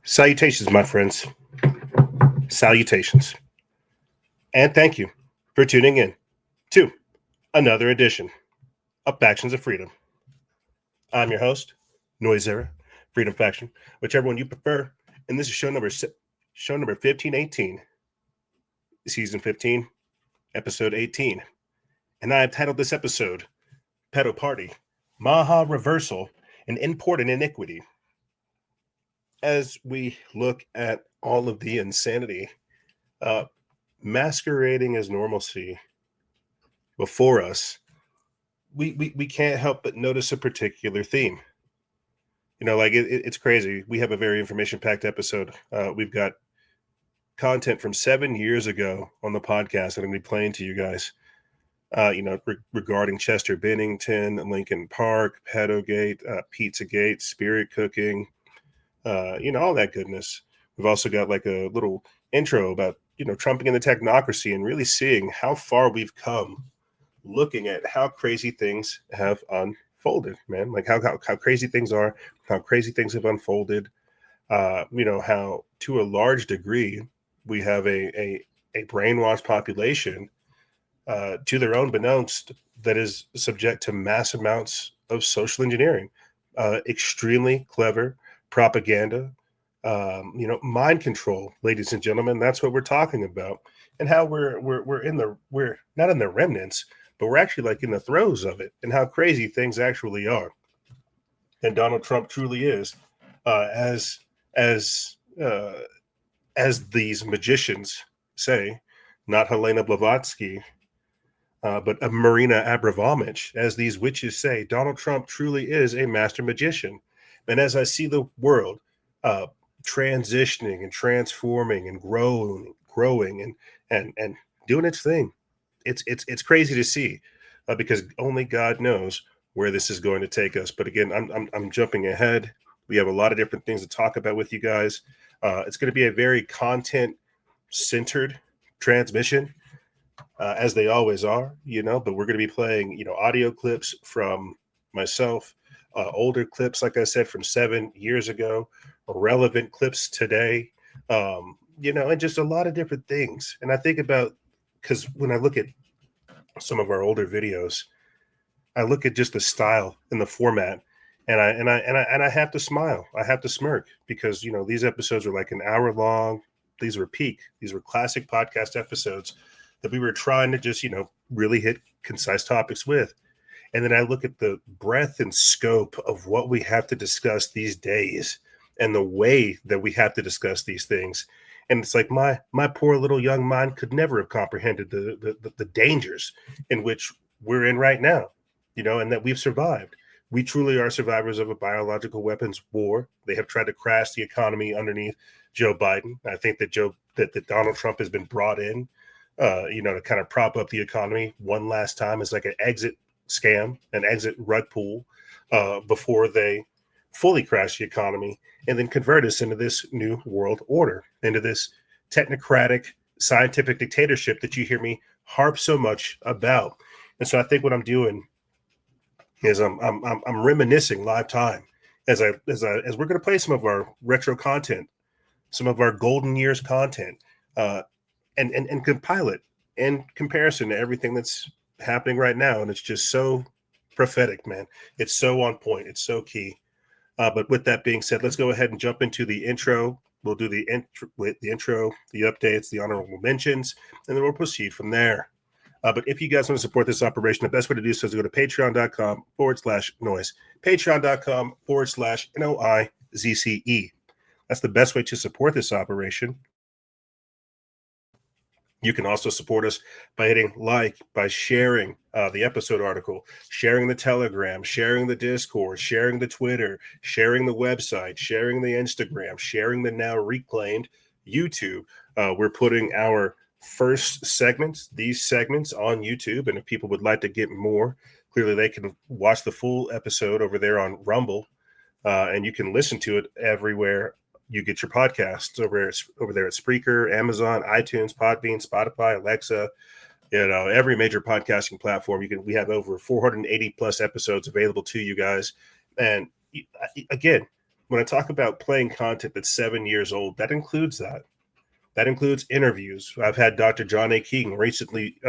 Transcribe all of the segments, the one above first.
Salutations, my friends. Salutations. And thank you for tuning in to another edition of Factions of Freedom. I'm your host, Noisera, Freedom Faction, whichever one you prefer. And this is show number 1518, season 15, episode 18. And I have titled this episode, Pedo Party, MAHA Reversal, and Import and Iniquity. As we look at all of the insanity masquerading as normalcy before us, we can't help but notice a particular theme. You know, like it's crazy. We have a very information-packed episode. We've got content from 7 years ago on the podcast that I'm going to be playing to you guys. Regarding Chester Bennington, Lincoln Park, Pedogate, Pizzagate, Spirit Cooking, all that goodness. We've also got like a little intro about, trumping in the technocracy and really seeing how far we've come, looking at how crazy things have unfolded, man. Like how crazy things are, how crazy things have unfolded. How to a large degree we have a brainwashed population to their own beknownst that is subject to mass amounts of social engineering, extremely clever propaganda, mind control, ladies and gentlemen. That's what we're talking about, and how we're not in the remnants, but we're actually like in the throes of it, and how crazy things actually are. And Donald Trump truly is, as these magicians say, not Helena Blavatsky, but Marina Abramovich, as these witches say, Donald Trump truly is a master magician. And as I see the world transitioning and transforming and growing and doing its thing, it's crazy to see, because only God knows where this is going to take us. But again, I'm jumping ahead. We have a lot of different things to talk about with you guys. It's going to be a very content-centered transmission, as they always are, but we're going to be playing, audio clips from myself, older clips, like I said, from 7 years ago, relevant clips today, and just a lot of different things. And I think about, because when I look at some of our older videos, I look at just the style and the format, and I have to smile. I have to smirk, because, these episodes are like an hour long. These were classic podcast episodes that we were trying to just, really hit concise topics with. And then I look at the breadth and scope of what we have to discuss these days and the way that we have to discuss these things. And it's like my poor little young mind could never have comprehended the dangers in which we're in right now, and that we've survived. We truly are survivors of a biological weapons war. They have tried to crash the economy underneath Joe Biden. I think that Donald Trump has been brought in, to kind of prop up the economy one last time as like an exit scam, an exit rug pull, before they fully crash the economy and then convert us into this new world order, into this technocratic scientific dictatorship that you hear me harp so much about. And so I think what I'm doing is I'm reminiscing live time as we're going to play some of our retro content some of our golden years content, and compile it in comparison to everything that's happening right now. And it's just so prophetic, man. It's so on point. It's so key. But with that being said, let's go ahead and jump into the intro. We'll do the intro, the updates, the honorable mentions, and then we'll proceed from there. But if you guys want to support this operation, the best way to do so is to go to patreon.com/noise. Patreon.com/NOIZCE. That's the best way to support this operation. You can also support us by hitting like, by sharing the episode article, sharing the Telegram, sharing the Discord, sharing the Twitter, sharing the website, sharing the Instagram, sharing the now reclaimed YouTube. We're putting our first segments, these segments, on YouTube. And if people would like to get more, clearly they can watch the full episode over there on Rumble. And you can listen to it everywhere you get your podcasts, over there at Spreaker, Amazon, iTunes, Podbean, Spotify, Alexa, every major podcasting platform. We have over 480 plus episodes available to you guys. And again, when I talk about playing content that's 7 years old, that includes that. That includes interviews. I've had Dr. John A. Keegan recently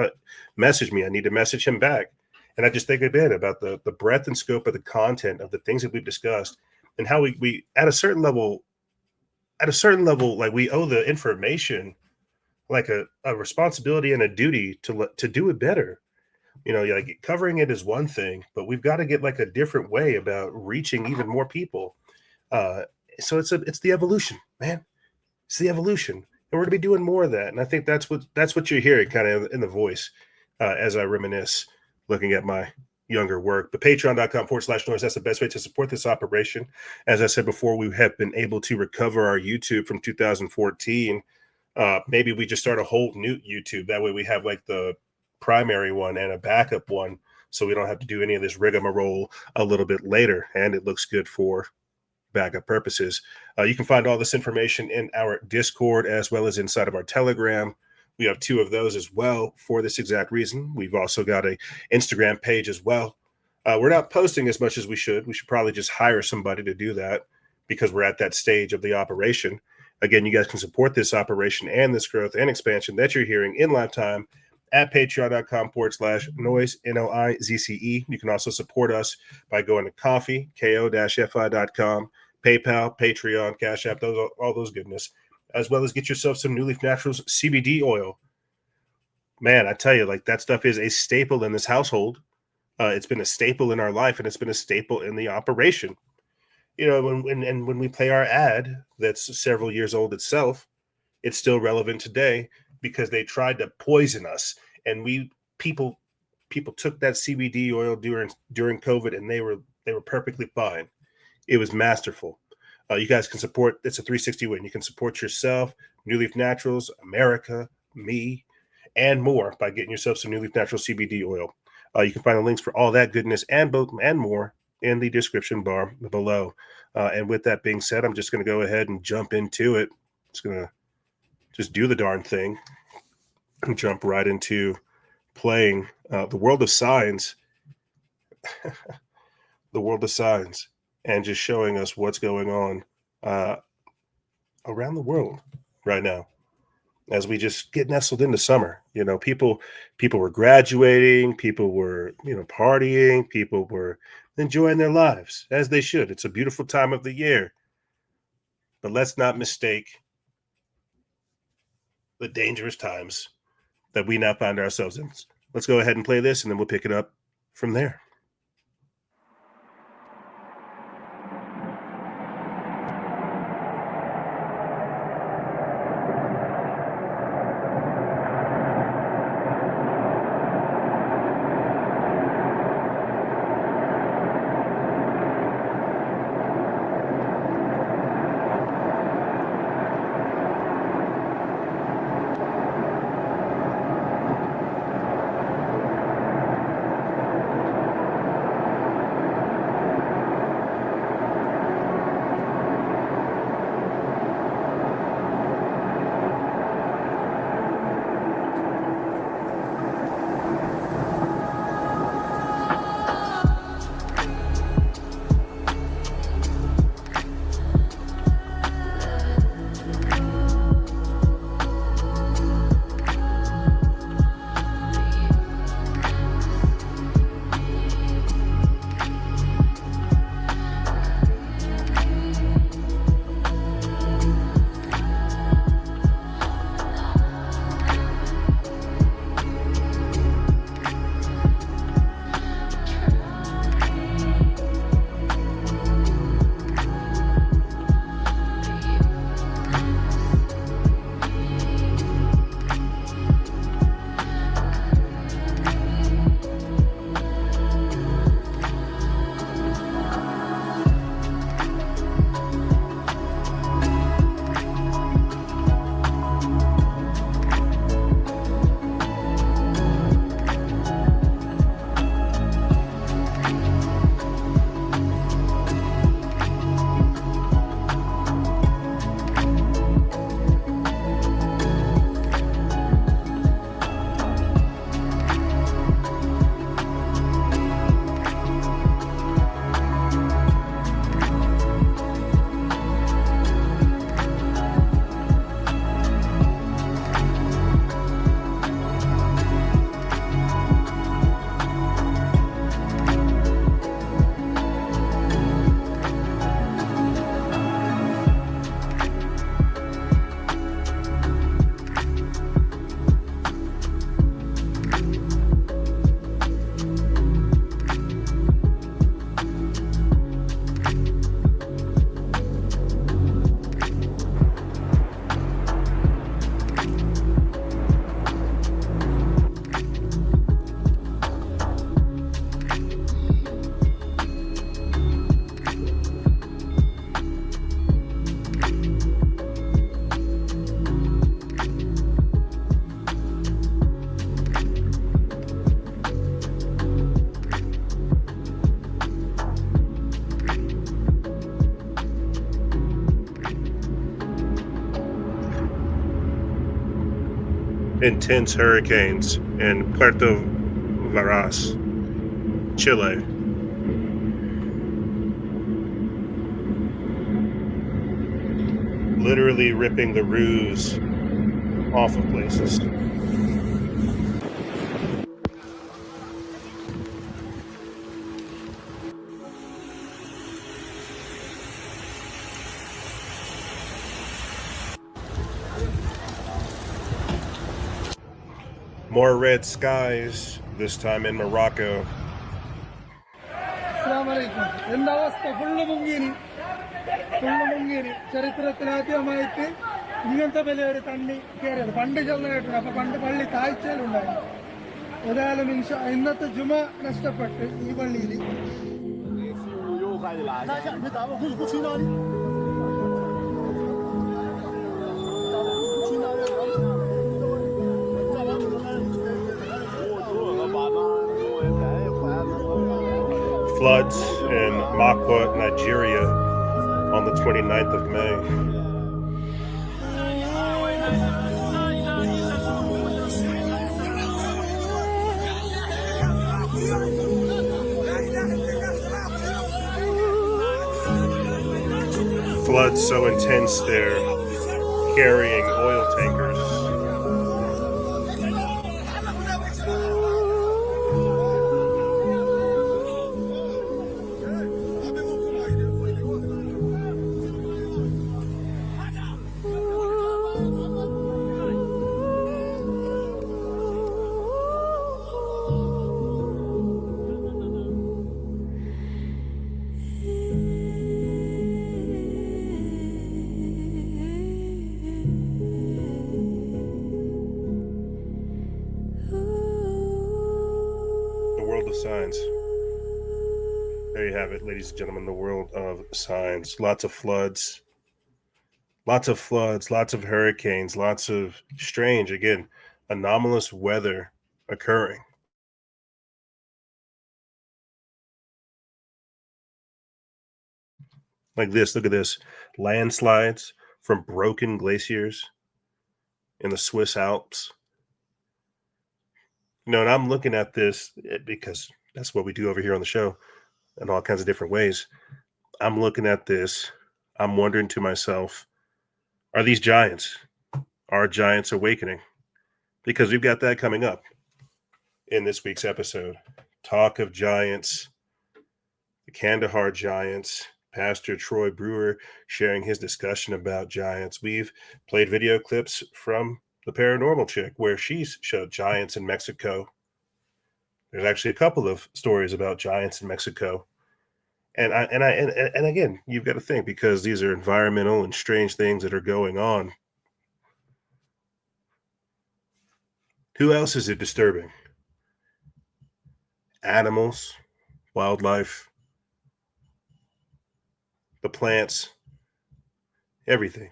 message me. I need to message him back. And I just think a bit about the breadth and scope of the content of the things that we've discussed, and how we at a certain level, like we owe the information like a responsibility and a duty to do it better. Like covering it is one thing, but we've got to get like a different way about reaching even more people. So it's the evolution, man. It's the evolution, and we're going to be doing more of that. And I think that's what you're hearing kind of in the voice as I reminisce, looking at my younger work. But patreon.com/noise, that's the best way to support this operation. As I said before, we have been able to recover our YouTube from 2014. Maybe we just start a whole new YouTube. That way we have like the primary one and a backup one, so we don't have to do any of this rigmarole a little bit later, and it looks good for backup purposes. You can find all this information in our Discord as well as inside of our Telegram. We have 2 of those as well for this exact reason. We've also got a Instagram page as well. We're not posting as much as we should. We should probably just hire somebody to do that, because we're at that stage of the operation. Again, you guys can support this operation and this growth and expansion that you're hearing in lifetime at patreon.com/noise, NOIZCE. You can also support us by going to coffee, ko-fi.com, PayPal, Patreon, Cash App, all those goodness, as well as get yourself some New Leaf Naturals CBD oil. Man, I tell you, like that stuff is a staple in this household. It's been a staple in our life, and it's been a staple in the operation. When we play our ad that's several years old itself, it's still relevant today, because they tried to poison us, and people took that CBD oil during COVID, and they were perfectly fine. It was masterful. You guys can support. It's a 360 win. You can support yourself, New Leaf Naturals, America, me, and more by getting yourself some New Leaf Natural CBD oil. You can find the links for all that goodness and more in the description bar below. And with that being said, I'm just going to go ahead and jump into it. Just going to do the darn thing and jump right into playing the world of signs. The world of signs, and just showing us what's going on around the world right now as we just get nestled into summer. People were graduating, people were partying, people were enjoying their lives as they should. It's a beautiful time of the year, but let's not mistake the dangerous times that we now find ourselves in. Let's go ahead and play this, and then we'll pick it up from there. intense hurricanes in Puerto Varas, Chile. Literally ripping the roofs off of places. More red skies, this time in Morocco. അസ്സലാമലൈക്കും. എന്താ അവസ്ഥ? Full മുങ്ങിനി. ചരിത്രത്തിലാദ്യമായിട്ട് ഇങ്ങനത്തെ വലിയൊരു തണ്ണി കയറിയത്. പണ്ട് ചെറുതായിട്ടുണ്ട്. അപ്പൊ പണ്ട് പള്ളി താഴ്ചയിലുണ്ടായിരുന്നു. ഏതായാലും ഇന്നത്തെ ജുമ നഷ്ടപ്പെട്ട് ഈ പള്ളിയിൽ. Floods in MAHA, Nigeria on the 29th of May. Floods so intense they're carrying oil tankers. Signs. There you have it, ladies and gentlemen, the world of signs. Lots of floods, lots of hurricanes, lots of strange, again, anomalous weather occurring. Like this, look at this. Landslides from broken glaciers in the Swiss Alps. And I'm looking at this because that's what we do over here on the show in all kinds of different ways. I'm looking at this. I'm wondering to myself, are these giants? Are giants awakening? Because we've got that coming up in this week's episode. Talk of giants, the Kandahar giants, Pastor Troy Brewer sharing his discussion about giants. We've played video clips from the paranormal chick where she's showed giants in Mexico. There's actually a couple of stories about giants in Mexico. And again, you've got to think, because these are environmental and strange things that are going on. Who else is it disturbing? Animals, wildlife, the plants, everything.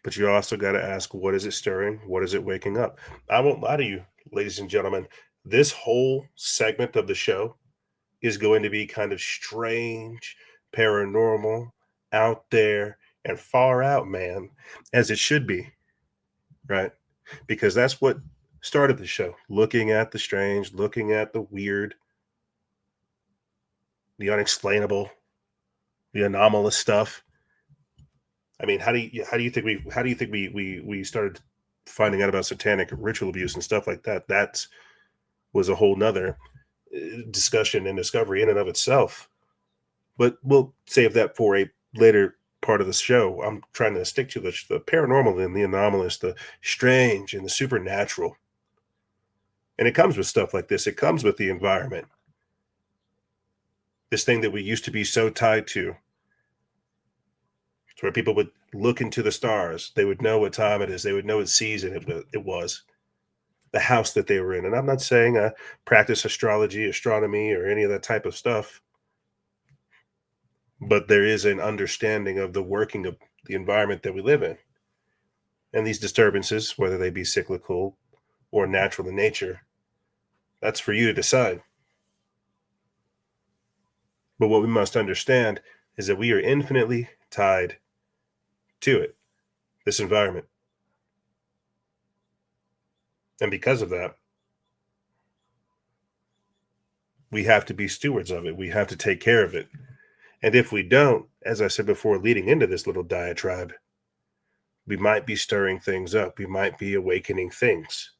But you also got to ask, what is it stirring? What is it waking up? I won't lie to you, ladies and gentlemen. This whole segment of the show is going to be kind of strange, paranormal, out there, and far out, man, as it should be, right? Because that's what started the show. Looking at the strange, looking at the weird, the unexplainable, the anomalous stuff. I mean, how do you think we started finding out about satanic ritual abuse and stuff like that? That was a whole nother discussion and discovery in and of itself. But we'll save that for a later part of the show. I'm trying to stick to the paranormal and the anomalous, the strange and the supernatural. And it comes with stuff like this. It comes with the environment. This thing that we used to be so tied to. It's where people would look into the stars. They would know what time it is. They would know what season it was. The house that they were in. And I'm not saying practice astrology, astronomy, or any of that type of stuff. But there is an understanding of the working of the environment that we live in. And these disturbances, whether they be cyclical or natural in nature, that's for you to decide. But what we must understand is that we are infinitely tied to it, this environment. And because of that, we have to be stewards of it. We have to take care of it. And if we don't, as I said before, leading into this little diatribe, we might be stirring things up. We might be awakening things.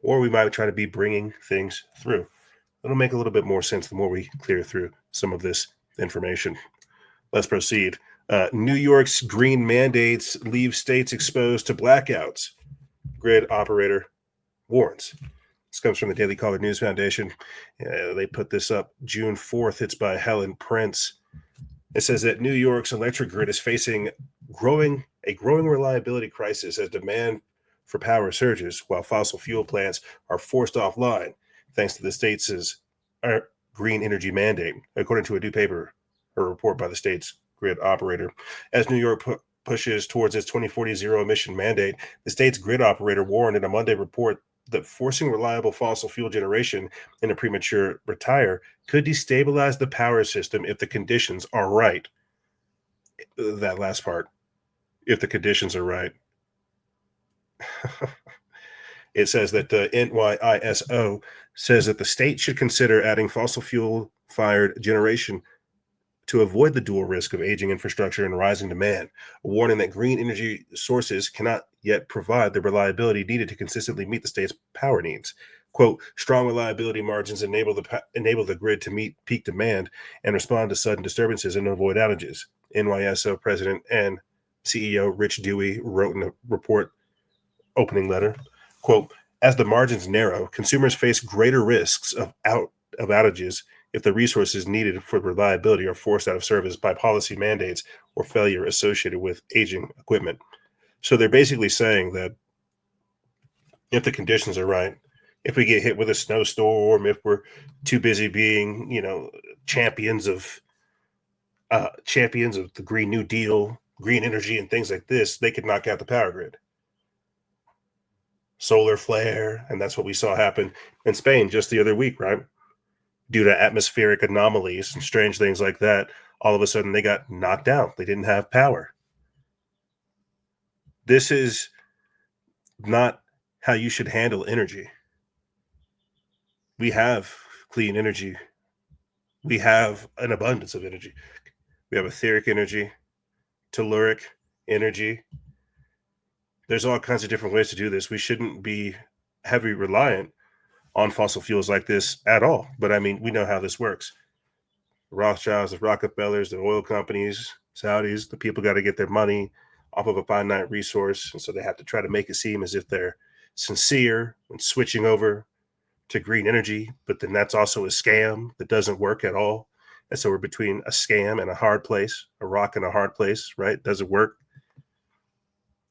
Or we might try to be bringing things through. It'll make a little bit more sense the more we clear through some of this information. Let's proceed. New York's green mandates leave states exposed to blackouts. Grid operator warns. This comes from the Daily Caller News Foundation. They put this up June 4th. It's by Helen Prince. It says that New York's electric grid is facing a growing reliability crisis as demand for power surges, while fossil fuel plants are forced offline thanks to the state's green energy mandate, according to a report by the state's grid operator. As New York pushes towards its 2040 zero emission mandate, the state's grid operator warned in a Monday report that forcing reliable fossil fuel generation in a premature retire could destabilize the power system if the conditions are right. That last part, if the conditions are right. It says that the NYISO says that the state should consider adding fossil fuel fired generation to avoid the dual risk of aging infrastructure and rising demand, warning that green energy sources cannot yet provide the reliability needed to consistently meet the state's power needs. Quote, strong reliability margins enable the grid to meet peak demand and respond to sudden disturbances and avoid outages. NYSO President and CEO Rich Dewey wrote in a report opening letter, quote, as the margins narrow, consumers face greater risks of outages if the resources needed for reliability are forced out of service by policy mandates or failure associated with aging equipment. So they're basically saying that if the conditions are right, if we get hit with a snowstorm, if we're too busy being, champions of the Green New Deal, green energy, and things like this, they could knock out the power grid. Solar flare, and that's what we saw happen in Spain just the other week, right? Due to atmospheric anomalies and strange things like that, all of a sudden they got knocked out. They didn't have power. This is not how you should handle energy. We have clean energy. We have an abundance of energy. We have etheric energy, telluric energy. There's all kinds of different ways to do this. We shouldn't be heavy reliant on fossil fuels like this at all. But I mean, we know how this works. The Rothschilds, the Rockefellers, the oil companies, Saudis, the people got to get their money off of a finite resource. And so they have to try to make it seem as if they're sincere when switching over to green energy. But then that's also a scam that doesn't work at all. And so we're between a scam and a hard place, a rock and a hard place, right? Doesn't work.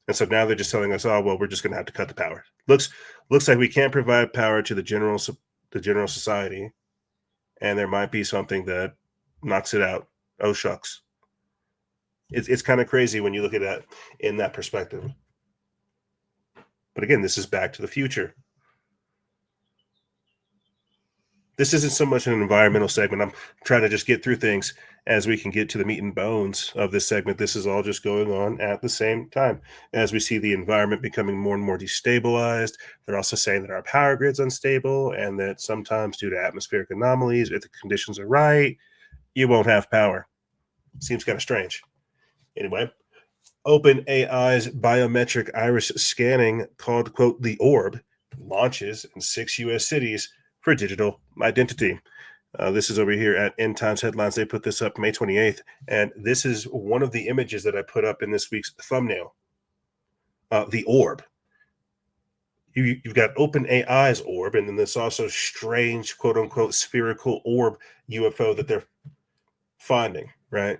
And so now they're just telling us, oh, well, we're just going to have to cut the power. Looks like we can't provide power to the general society, and there might be something that knocks it out. Oh, shucks. It's kind of crazy when you look at that in that perspective. But again, this is back to the future. This isn't so much an environmental segment. I'm trying to just get through things as we can get to the meat and bones of this segment. This is all just going on at the same time. As we see the environment becoming more and more destabilized, they're also saying that our power grid's unstable and that sometimes due to atmospheric anomalies, if the conditions are right, you won't have power. Seems kind of strange. Anyway, OpenAI's biometric iris scanning called, quote, the Orb, launches in 6 U.S. cities for digital identity. This is over here at End Times Headlines. They put this up May 28th, and this is one of the images that I put up in this week's thumbnail. The Orb. You've got OpenAI's Orb, and then there's also strange, quote-unquote, spherical orb UFO that they're finding, right?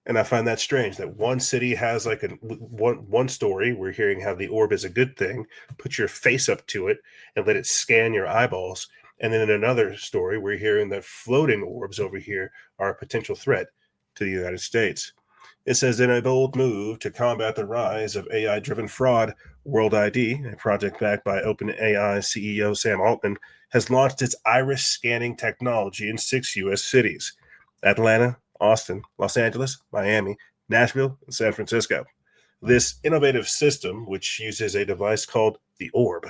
And I find that strange that one city has like one story. We're hearing how the orb is a good thing. Put your face up to it and let it scan your eyeballs. And then in another story, we're hearing that floating orbs over here are a potential threat to the United States. It says, in a bold move to combat the rise of AI-driven fraud, World ID, a project backed by OpenAI CEO Sam Altman, has launched its iris scanning technology in 6 U.S. cities: Atlanta, Austin, Los Angeles, Miami, Nashville, and San Francisco. This innovative system, which uses a device called the orb,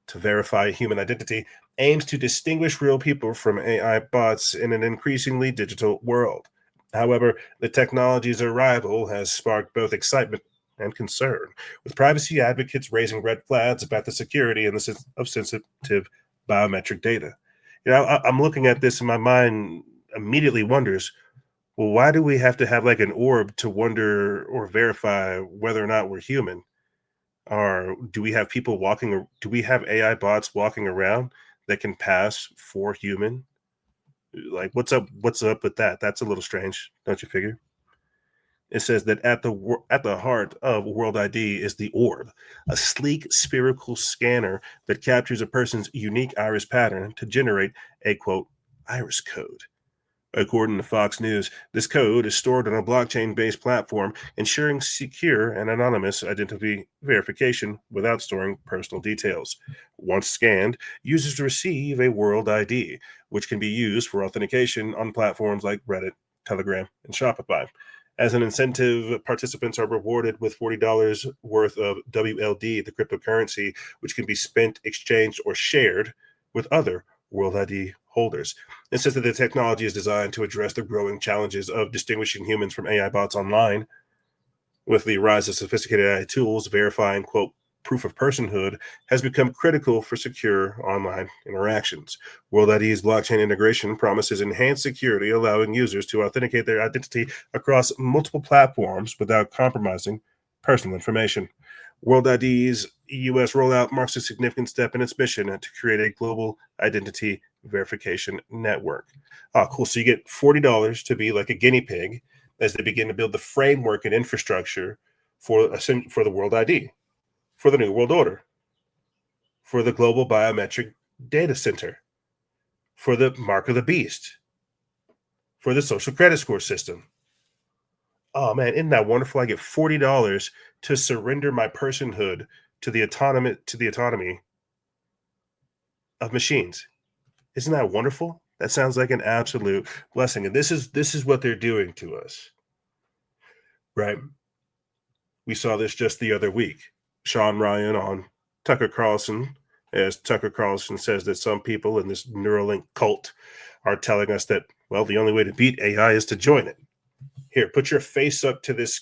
to verify human identity, aims to distinguish real people from AI bots in an increasingly digital world. However, the technology's arrival has sparked both excitement and concern, with privacy advocates raising red flags about the security and of sensitive biometric data. I'm looking at this and my mind immediately wonders, well, why do we have to have like an orb to wonder or verify whether or not we're human? Or do we have people do we have AI bots walking around that can pass for human? Like, what's up with that? That's a little strange, don't you figure? It says that at the heart of World ID is the orb, a sleek spherical scanner that captures a person's unique iris pattern to generate a quote iris code. According to Fox News, this code is stored on a blockchain based platform, ensuring secure and anonymous identity verification without storing personal details. Once scanned, users receive a World ID, which can be used for authentication on platforms like Reddit, Telegram, and Shopify. As an incentive, participants are rewarded with $40 worth of WLD, the cryptocurrency, which can be spent, exchanged, or shared with other World ID holders. It says that the technology is designed to address the growing challenges of distinguishing humans from AI bots online. With the rise of sophisticated AI tools, verifying, quote, proof of personhood has become critical for secure online interactions. World ID's blockchain integration promises enhanced security, allowing users to authenticate their identity across multiple platforms without compromising personal information. World ID's US rollout marks a significant step in its mission to create a global identity verification network. Ah, cool. So you get $40 to be like a guinea pig as they begin to build the framework and infrastructure for the World ID, for the New World Order, for the Global Biometric Data Center, for the Mark of the Beast, for the Social Credit Score System. Oh man, isn't that wonderful? I get $40 to surrender my personhood to the autonomy of machines. Isn't that wonderful? That sounds like an absolute blessing. And this is what they're doing to us, right? We saw this just the other week. Sean Ryan on Tucker Carlson, as Tucker Carlson says that some people in this Neuralink cult are telling us that, well, the only way to beat AI is to join it. Here, put your face up to this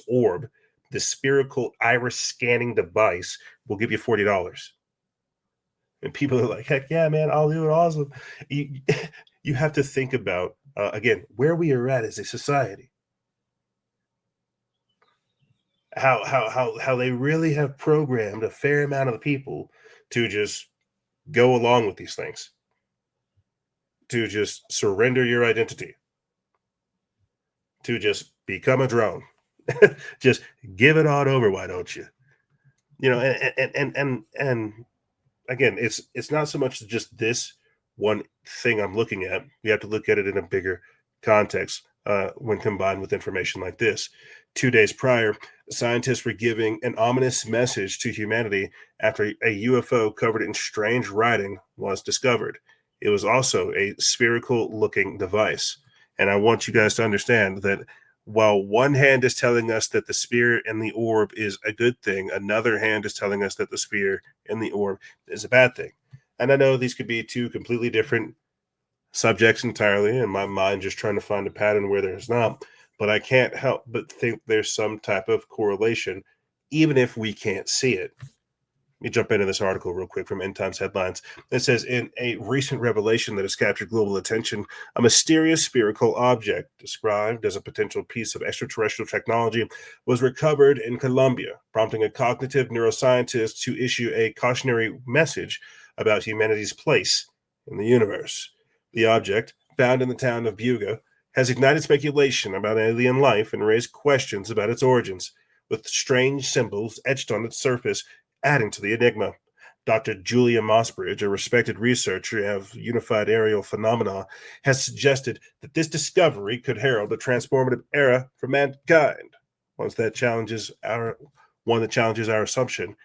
orb, this spherical iris scanning device. We'll give you $40. And people are like, heck yeah, man, I'll do it. Awesome. You have to think about, again, where we are at as a society. How they really have programmed a fair amount of the people to just go along with these things, to just surrender your identity, to just become a drone. Just give it on over, why don't you? You know, and again, it's not so much just this one thing I'm looking at. We have to look at it in a bigger context when combined with information like this. 2 days prior, scientists were giving an ominous message to humanity after a UFO covered in strange writing was discovered. It was also a spherical looking device. And I want you guys to understand that while one hand is telling us that the sphere and the orb is a good thing, another hand is telling us that the sphere and the orb is a bad thing. And I know these could be two completely different subjects entirely, and my mind just trying to find a pattern where there's not. But I can't help but think there's some type of correlation, even if we can't see it. Let me jump into this article real quick from End Times Headlines. It says, in a recent revelation that has captured global attention, a mysterious spherical object described as a potential piece of extraterrestrial technology was recovered in Colombia, prompting a cognitive neuroscientist to issue a cautionary message about humanity's place in the universe. The object, found in the town of Buga, has ignited speculation about alien life and raised questions about its origins, with strange symbols etched on its surface adding to the enigma. Dr. Julia Mossbridge, a respected researcher of unified aerial phenomena, has suggested that this discovery could herald a transformative era for mankind, one that challenges our assumption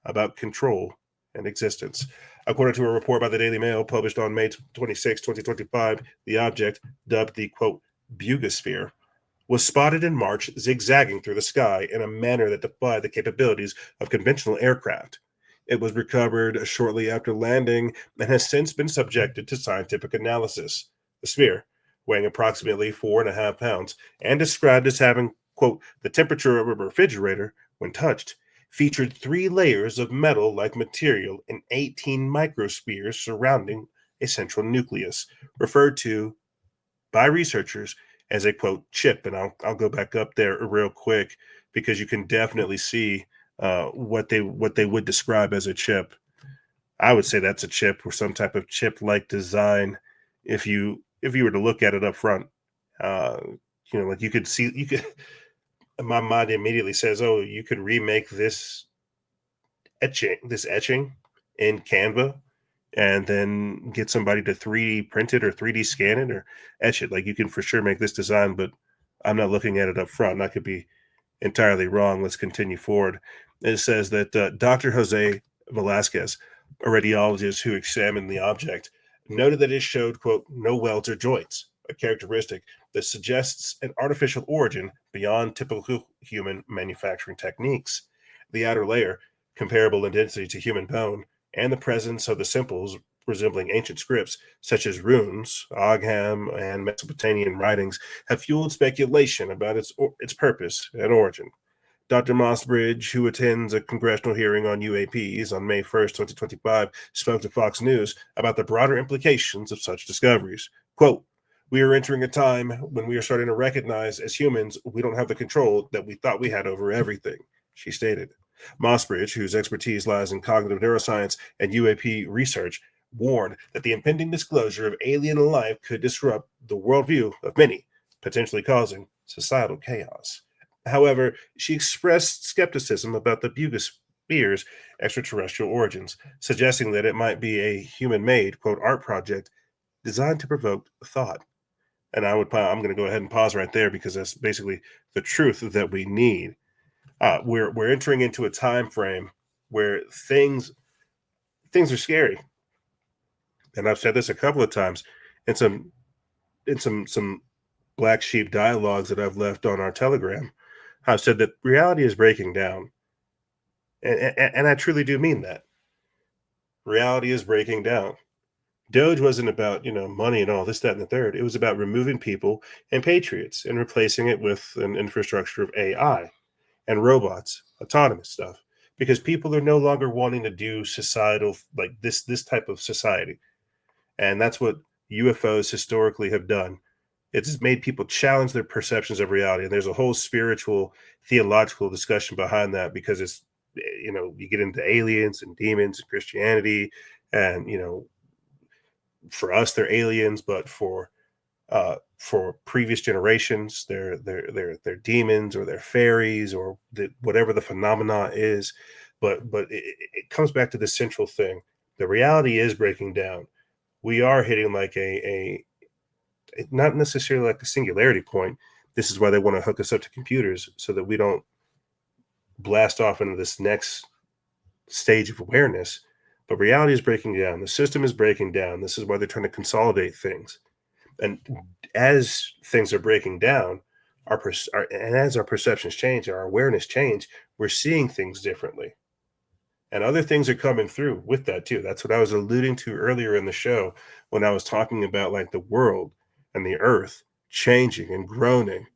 about control and existence. According to a report by the Daily Mail published on May 26, 2025, the object, dubbed the, quote, Bugosphere, was spotted in March zigzagging through the sky in a manner that defied the capabilities of conventional aircraft. It was recovered shortly after landing and has since been subjected to scientific analysis. The sphere, weighing approximately 4.5 pounds and described as having, quote, the temperature of a refrigerator when touched, featured 3 layers of metal-like material and 18 microspheres surrounding a central nucleus, referred to by researchers as a, quote, chip. And I'll go back up there real quick because you can definitely see what they would describe as a chip. I would say that's a chip or some type of chip-like design. If you were to look at it up front, uh, like you could see, you could. My mind immediately says, "Oh, you could remake this etching in Canva, and then get somebody to 3D print it or 3D scan it or etch it. Like you can for sure make this design, but I'm not looking at it up front. And I could be entirely wrong. Let's continue forward. It says that Dr. Jose Velasquez, a radiologist who examined the object, noted that it showed, quote, no welds or joints, a characteristic that suggests an artificial origin beyond typical human manufacturing techniques. The outer layer, comparable in density to human bone, and the presence of the symbols resembling ancient scripts, such as runes, Ogham, and Mesopotamian writings, have fueled speculation about its purpose and origin. Dr. Mossbridge, who attends a congressional hearing on UAPs on May 1st, 2025, spoke to Fox News about the broader implications of such discoveries. Quote, we are entering a time when we are starting to recognize as humans we don't have the control that we thought we had over everything, she stated. Mossbridge, whose expertise lies in cognitive neuroscience and UAP research, warned that the impending disclosure of alien life could disrupt the worldview of many, potentially causing societal chaos. However, she expressed skepticism about the Bugosphere's extraterrestrial origins, suggesting that it might be a human-made, quote, art project designed to provoke thought. And I'm going to go ahead and pause right there because that's basically the truth that we need. We're entering into a time frame where things are scary, and I've said this a couple of times in some black sheep dialogues that I've left on our Telegram. I've said that reality is breaking down, and I truly do mean that. Reality is breaking down. Doge wasn't about money and all this, that, and the third. It was about removing people and patriots and replacing it with an infrastructure of AI and robots, autonomous stuff, because people are no longer wanting to do societal like this type of society, and that's what UFOs historically have done. It's made people challenge their perceptions of reality, and there's a whole spiritual, theological discussion behind that because it's you get into aliens and demons and Christianity, and for us they're aliens, but for previous generations, they're demons or they're fairies or whatever the phenomena is. But it comes back to the central thing. The reality is breaking down. We are hitting like a not necessarily like a singularity point. This is why they want to hook us up to computers so that we don't blast off into this next stage of awareness. But reality is breaking down. The system is breaking down. This is why they're trying to consolidate things. And as things are breaking down, and as our perceptions change, our awareness change, we're seeing things differently. And other things are coming through with that too. That's what I was alluding to earlier in the show when I was talking about like the world and the earth changing and groaning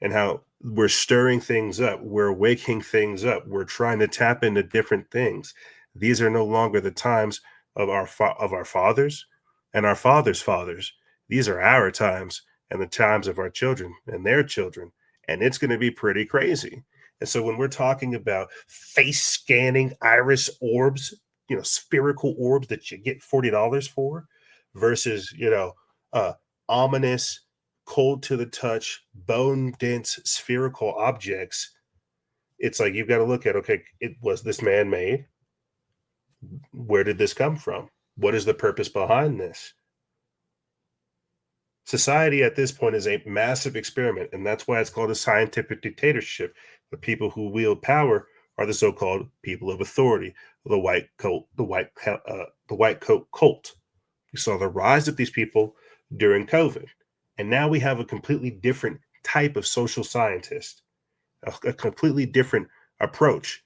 and how we're stirring things up. We're waking things up. We're trying to tap into different things. These are no longer the times of our fathers and our fathers' fathers. These are our times and the times of our children and their children. And it's going to be pretty crazy. And so when we're talking about face scanning iris orbs, spherical orbs that you get $40 for versus, ominous, cold to the touch, bone dense spherical objects, it's like you've got to look at, okay, was this man made? Where did this come from? What is the purpose behind this? Society at this point is a massive experiment, and that's why it's called a scientific dictatorship. The people who wield power are the so-called people of authority, the white coat cult. We saw the rise of these people during COVID, and now we have a completely different type of social scientist, a completely different approach.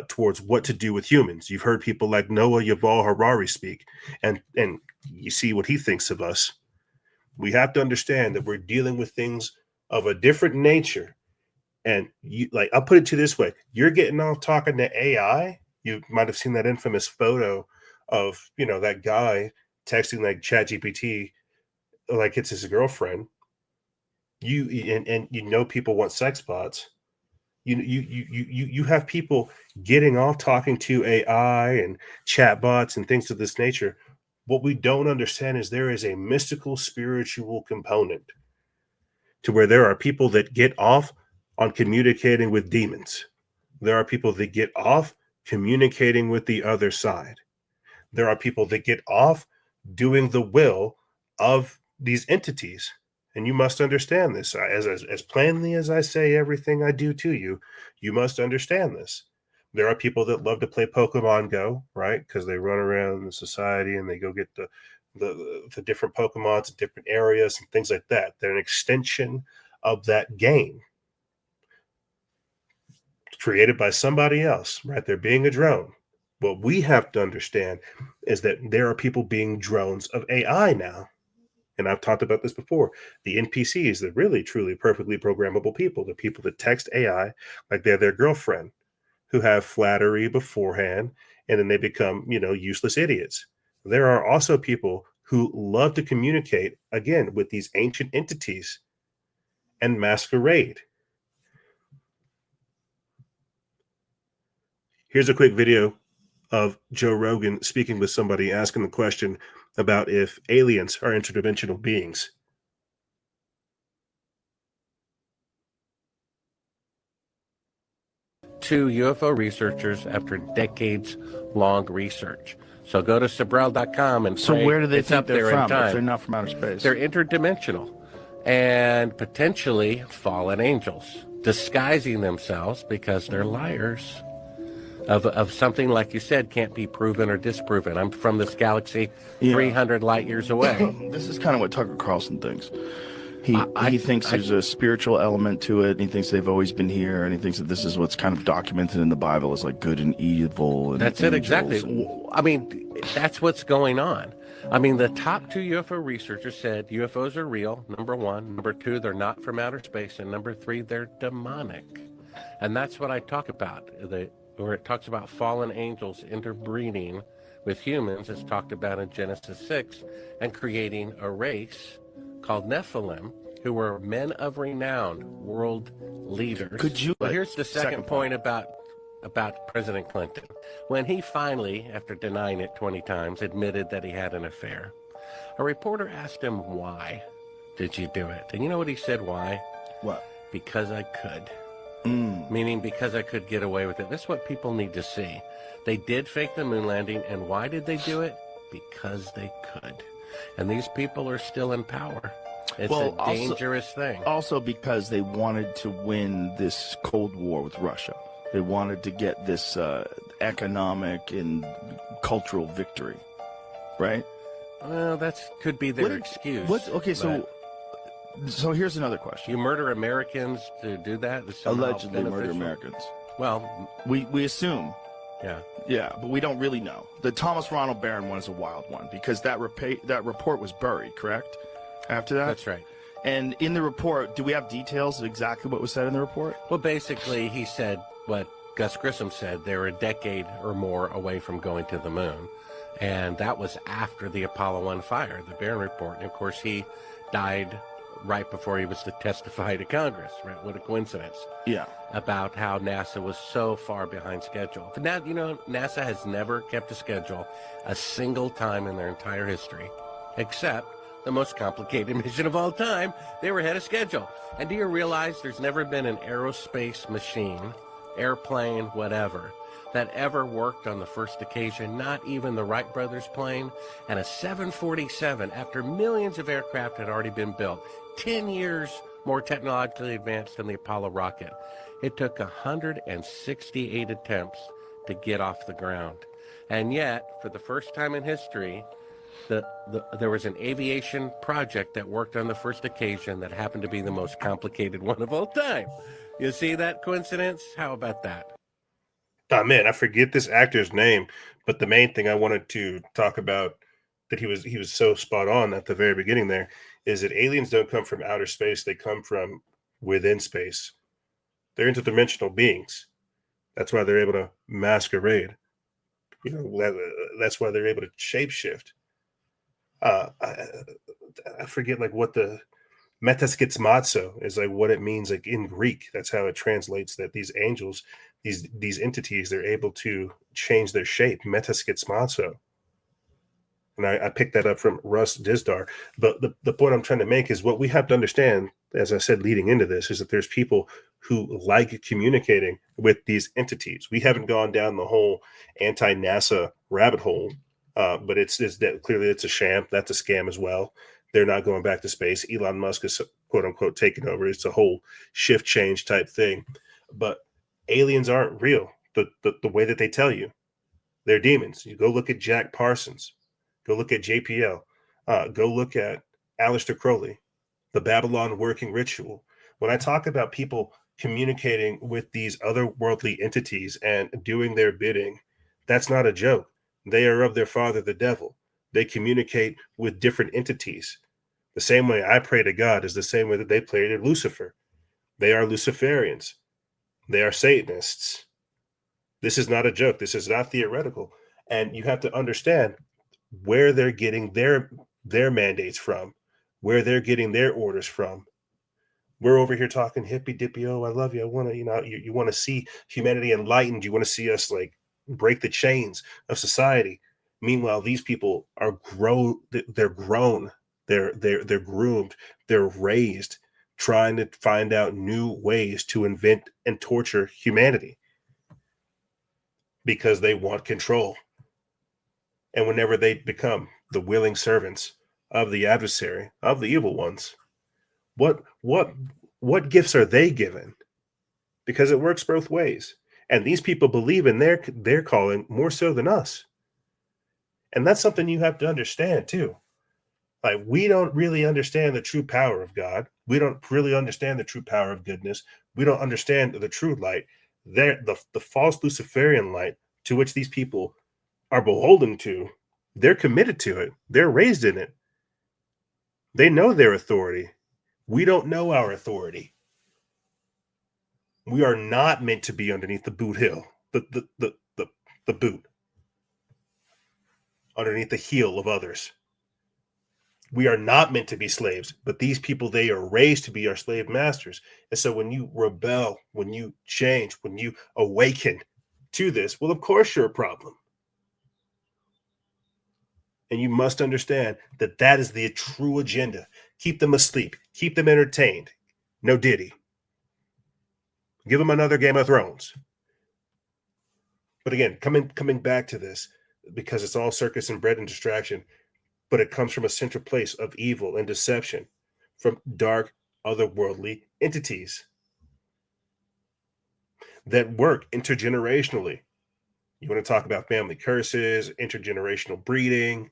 towards what to do with humans. You've heard people like Noah Yuval Harari speak, and you see what he thinks of us. We have to understand that we're dealing with things of a different nature. And I'll put it to you this way: you're getting off talking to AI. You might have seen that infamous photo of that guy texting like ChatGPT like it's his girlfriend. And people want sex bots. You have people getting off talking to AI and chatbots and things of this nature. What we don't understand is there is a mystical spiritual component to where there are people that get off on communicating with demons. There are people that get off communicating with the other side. There are people that get off doing the will of these entities. And you must understand this. As plainly as I say everything I do to you, you must understand this. There are people that love to play Pokemon Go, right? Because they run around the society and they go get the different Pokemons in different areas and things like that. They're an extension of that game created by somebody else, right? They're being a drone. What we have to understand is that there are people being drones of AI now. And I've talked about this before. The NPCs, the really, truly, perfectly programmable people, the people that text AI like they're their girlfriend, who have flattery beforehand, and then they become, useless idiots. There are also people who love to communicate, again, with these ancient entities and masquerade. Here's a quick video of Joe Rogan speaking with somebody, asking the question about if aliens are interdimensional beings. Two UFO researchers after decades-long research. So go to Sabrel.com and so where do they think they're from if they're not from outer space? They're interdimensional and potentially fallen angels, disguising themselves because they're liars of something, like you said, can't be proven or disproven. I'm from this galaxy 300 light years away. This is kind of what Tucker Carlson thinks. He thinks there's a spiritual element to it, and he thinks they've always been here, and he thinks that this is what's kind of documented in the Bible as like good and evil. And that's it, exactly. I mean, that's what's going on. I mean, the top two UFO researchers said UFOs are real, number one. Number two, they're not from outer space. And number three, they're demonic. And that's what I talk about, where it talks about fallen angels interbreeding with humans, as talked about in Genesis 6, and creating a race called Nephilim, who were men of renown, world leaders. Could you? Well, here's the second point about President Clinton. When he finally, after denying it 20 times, admitted that he had an affair, a reporter asked him, why did you do it? And you know what he said, why? What? Because I could. Meaning because I could get away with it. That's what people need to see. They did fake the moon landing, and why did they do it? Because they could. And these people are still in power. It's a dangerous thing. Also because they wanted to win this Cold War with Russia. They wanted to get this economic and cultural victory, right? Well, that could be their excuse. Okay, so here's another question. You murder Americans to do that? Allegedly murder Americans. Well, we assume. Yeah. Yeah, but we don't really know. The Thomas Ronald Barron one is a wild one because that report was buried, correct? After that? That's right. And in the report, do we have details of exactly what was said in the report? Well, basically, he said what Gus Grissom said. They were a decade or more away from going to the moon. And that was after the Apollo 1 fire, the Barron report. And, of course, he died right before he was to testify to Congress. Right? What a coincidence. Yeah. About how NASA was so far behind schedule. But now, NASA has never kept a schedule a single time in their entire history, except the most complicated mission of all time. They were ahead of schedule. And do you realize there's never been an aerospace machine, airplane, whatever, that ever worked on the first occasion, not even the Wright brothers plane, and a 747 after millions of aircraft had already been built, 10 years more technologically advanced than the Apollo rocket. It took 168 attempts to get off the ground. And yet, for the first time in history, there was an aviation project that worked on the first occasion that happened to be the most complicated one of all time. You see that coincidence? How about that? Oh man, I forget this actor's name, but the main thing I wanted to talk about that he was so spot on at the very beginning there is that aliens don't come from outer space; they come from within space. They're interdimensional beings. That's why they're able to masquerade. That's why they're able to shapeshift. I forget like what the metaskitsmatso is like what it means like in Greek. That's how it translates that these angels, these entities, they're able to change their shape. Metaskitsmatso. And I picked that up from Russ Dizdar. But the point I'm trying to make is what we have to understand, as I said leading into this, is that there's people who like communicating with these entities. We haven't gone down the whole anti-NASA rabbit hole, but it's that clearly it's a sham. That's a scam as well. They're not going back to space. Elon Musk is quote unquote taking over. It's a whole shift change type thing. But aliens aren't real the way that they tell you. They're demons. You go look at Jack Parsons. Go look at JPL. Go look at Aleister Crowley, the Babylon working ritual. When I talk about people communicating with these otherworldly entities and doing their bidding, that's not a joke. They are of their father, the devil. They communicate with different entities. The same way I pray to God is the same way that they pray to Lucifer. They are Luciferians. They are Satanists. This is not a joke. This is not theoretical. And you have to understand where they're getting their mandates from, where they're getting their orders from. We're over here talking hippy dippy. Oh, I love you. I want to, you want to see humanity enlightened. You want to see us like break the chains of society. Meanwhile, these people are grown. They're grown. They're groomed. They're raised, trying to find out new ways to invent and torture humanity because they want control. And whenever they become the willing servants of the adversary, of the evil ones, what gifts are they given? Because it works both ways. And these people believe in their calling more so than us. And that's something you have to understand too. Like we don't really understand the true power of God. We don't really understand the true power of goodness. We don't understand the true light. The false Luciferian light to which these people are beholden to, they're committed to it. They're raised in it. They know their authority. We don't know our authority. We are not meant to be underneath the boot heel, the boot, underneath the heel of others. We are not meant to be slaves, but these people, they are raised to be our slave masters. And so when you rebel, when you change, when you awaken to this, well, of course you're a problem. And you must understand that that is the true agenda. Keep them asleep. Keep them entertained. No Diddy. Give them another Game of Thrones. But again, coming back to this, because it's all circus and bread and distraction, but it comes from a central place of evil and deception, from dark, otherworldly entities that work intergenerationally. You want to talk about family curses, intergenerational breeding,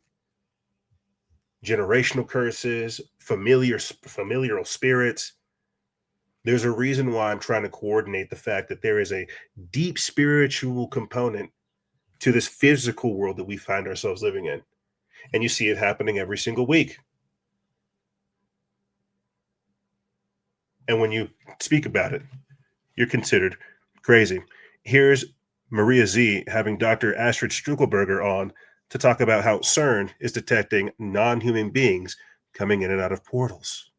generational curses, familial spirits. There's a reason why I'm trying to coordinate the fact that there is a deep spiritual component to this physical world that we find ourselves living in. And you see it happening every single week. And when you speak about it, you're considered crazy. Here's Maria Z having Dr. Astrid Struckelberger on to talk about how CERN is detecting non-human beings coming in and out of portals.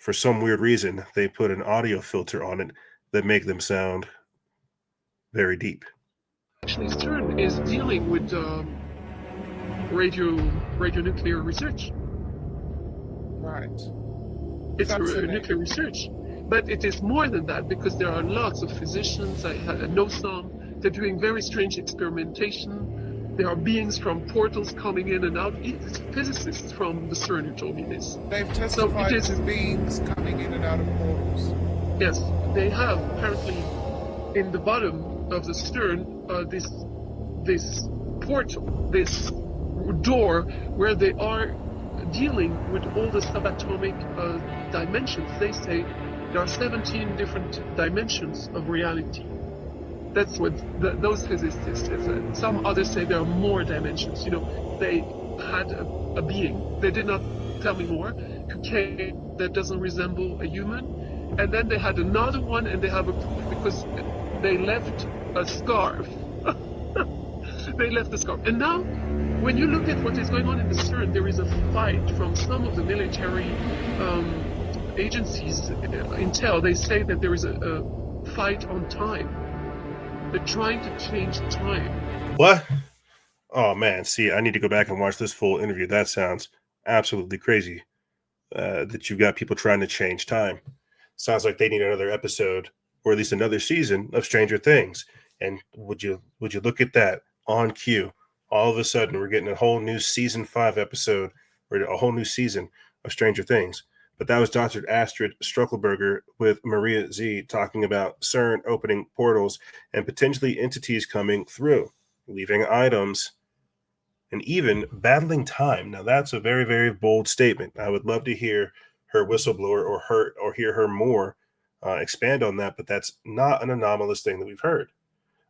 For some weird reason, they put an audio filter on it that make them sound very deep. Actually, CERN is dealing with radionuclear research. Right. It's nuclear research. But it is more than that, because there are lots of physicians, I know some, they're doing very strange experimentation. There are beings from portals coming in and out. It's physicists from the CERN who told me this. They've testified to beings coming in and out of portals. Yes, they have apparently in the bottom of the CERN this portal, this door where they are dealing with all the subatomic dimensions. They say there are 17 different dimensions of reality. That's what those physicists said. Some others say there are more dimensions. They had a being. They did not tell me more, who came that doesn't resemble a human. And then they had another one, and they have a proof because they left a scarf. They left the scarf. And now, when you look at what is going on in the CERN, there is a fight from some of the military agencies. Intel, they say that there is a fight on time. They're trying to change time. What? Oh man, see, I need to go back and watch this full interview. That sounds absolutely crazy. That you've got people trying to change time. Sounds like they need another episode, or at least another season of Stranger Things. And would you look at that on cue? All of a sudden, we're getting a whole new season 5 episode, or a whole new season of Stranger Things. But that was Dr. Astrid Struckelberger with Maria Z talking about CERN opening portals and potentially entities coming through, leaving items, and even battling time. Now, that's a very, very bold statement. I would love to hear her whistleblower or hear her more expand on that, but that's not an anomalous thing that we've heard.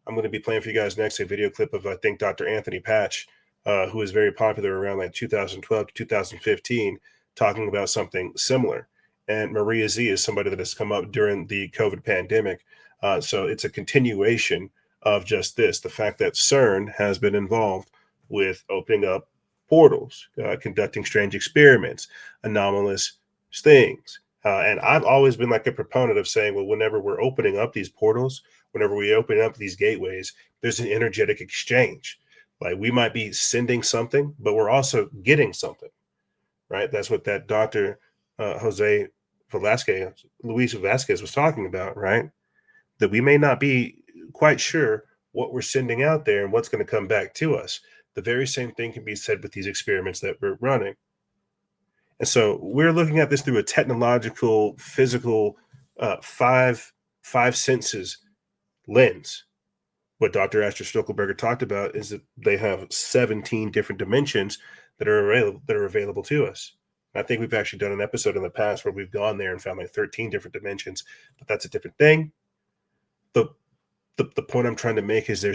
I'm going to be playing for you guys next a video clip of, I think, Dr. Anthony Patch, who was very popular around like 2012 to 2015, talking about something similar. And Maria Z is somebody that has come up during the COVID pandemic. So it's a continuation of just this, the fact that CERN has been involved with opening up portals, conducting strange experiments, anomalous things. And I've always been like a proponent of saying, well, whenever we're opening up these portals, whenever we open up these gateways, there's an energetic exchange. Like we might be sending something, but we're also getting something, right? That's what that Dr. Luis Vasquez was talking about, right? That we may not be quite sure what we're sending out there and what's going to come back to us. The very same thing can be said with these experiments that we're running. And so we're looking at this through a technological, physical, five senses lens. What Dr. Astrid Struckelberger talked about is that they have 17 different dimensions that are available to us. I think we've actually done an episode in the past where we've gone there and found like 13 different dimensions, but that's a different thing. The point I'm trying to make is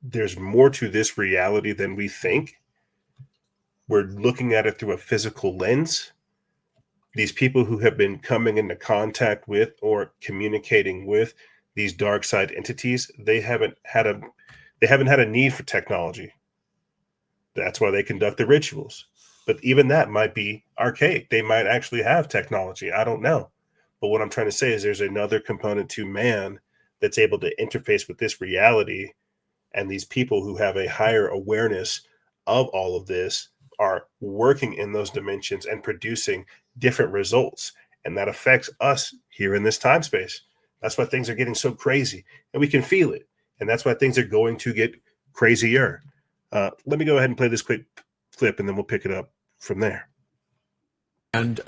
there's more to this reality than we think. We're looking at it through a physical lens. These people who have been coming into contact with or communicating with these dark side entities, they haven't had a need for technology. That's why they conduct the rituals. But even that might be archaic. They might actually have technology. I don't know. But what I'm trying to say is there's another component to man that's able to interface with this reality. And these people who have a higher awareness of all of this are working in those dimensions and producing different results. And that affects us here in this time space. That's why things are getting so crazy. And we can feel it. And that's why things are going to get crazier. Let me go ahead and play this quick clip, and then we'll pick it up from there. And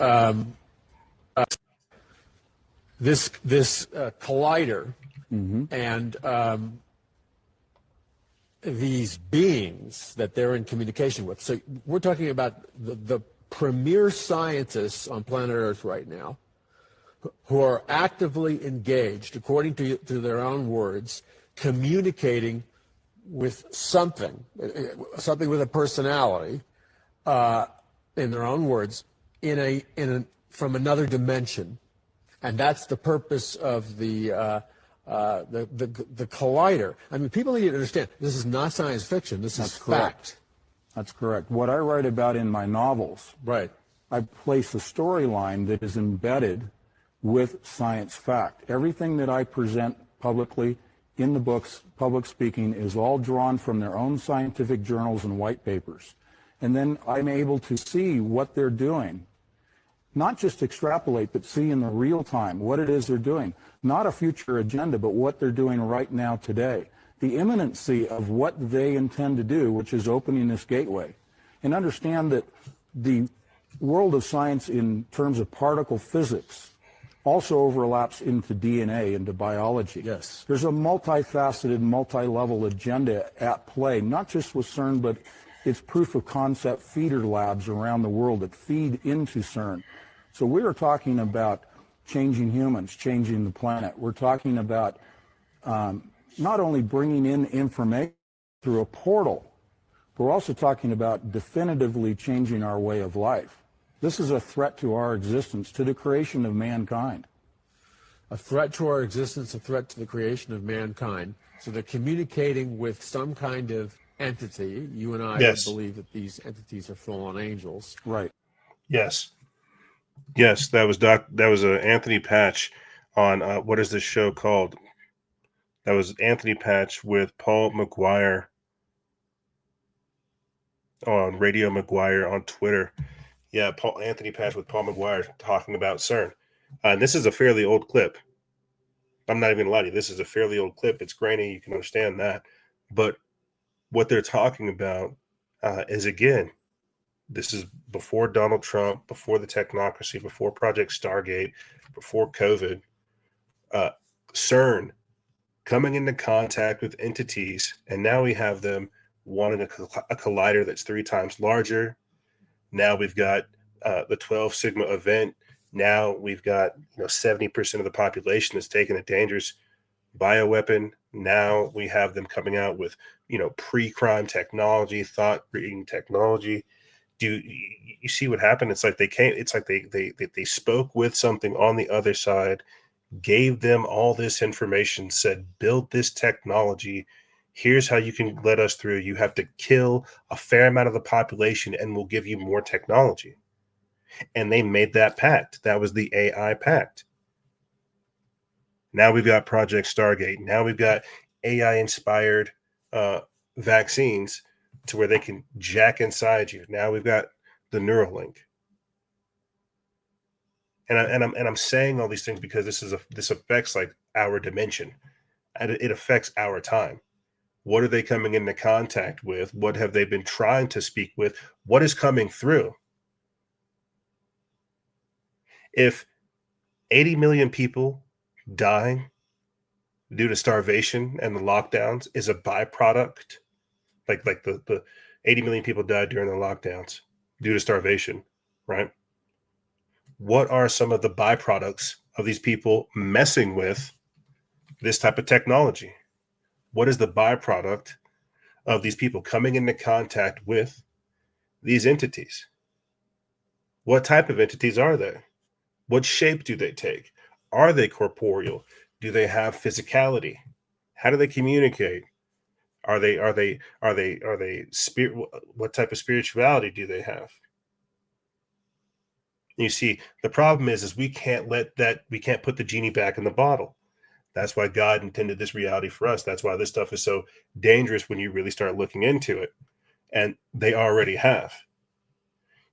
this collider and these beings that they're in communication with. So we're talking about the premier scientists on planet Earth right now who are actively engaged, according to their own words, communicating with something with a personality, in their own words, from another dimension, and that's the purpose of the collider. I mean, people need to understand this is not science fiction. This is fact. That's correct. What I write about in my novels, right? I place a storyline that is embedded with science fact. Everything that I present publicly in the books, public speaking, is all drawn from their own scientific journals and white papers. And then I'm able to see what they're doing. Not just extrapolate, but see in the real time what it is they're doing. Not a future agenda, but what they're doing right now today. The imminency of what they intend to do, which is opening this gateway. And understand that the world of science in terms of particle physics also overlaps into DNA, into biology. Yes. There's a multifaceted, multi-level agenda at play, not just with CERN, but it's proof of concept feeder labs around the world that feed into CERN. So we are talking about changing humans, changing the planet. We're talking about not only bringing in information through a portal, but we're also talking about definitively changing our way of life. This is a threat to our existence, to the creation of mankind. A threat to our existence, a threat to the creation of mankind. So they're communicating with some kind of entity. You and I would Yes. believe that these entities are fallen angels. Right. Yes. Yes, that was Anthony Patch on what is this show called? That was Anthony Patch with Paul McGuire on Radio McGuire on Twitter. Yeah, Anthony Patch with Paul McGuire talking about CERN. And this is a fairly old clip. I'm not even gonna lie to you. This is a fairly old clip. It's grainy. You can understand that. But what they're talking about is, again, this is before Donald Trump, before the technocracy, before Project Stargate, before COVID. CERN coming into contact with entities, and now we have them wanting a collider that's 3 times larger. Now we've got the 12 Sigma event. Now we've got 70% of the population that's taken a dangerous bioweapon. Now we have them coming out with pre-crime technology, thought reading technology. Do you see what happened? It's like they spoke with something on the other side, gave them all this information, said, build this technology. Here's how you can let us through. You have to kill a fair amount of the population and we'll give you more technology. And they made that pact. That was the AI pact. Now we've got Project Stargate. Now we've got AI-inspired vaccines to where they can jack inside you. Now we've got the Neuralink. And I'm saying all these things because this affects like our dimension, and it affects our time. What are they coming into contact with? What have they been trying to speak with? What is coming through? If 80 million people dying due to starvation and the lockdowns is a byproduct, like the 80 million people died during the lockdowns due to starvation, right? What are some of the byproducts of these people messing with this type of technology? What is the byproduct of these people coming into contact with these entities? What type of entities are they? What shape do they take? Are they corporeal? Do they have physicality? How do they communicate? Are they spirit? What type of spirituality do they have? You see, the problem is we can't put the genie back in the bottle. That's why God intended this reality for us. That's why this stuff is so dangerous when you really start looking into it. And they already have.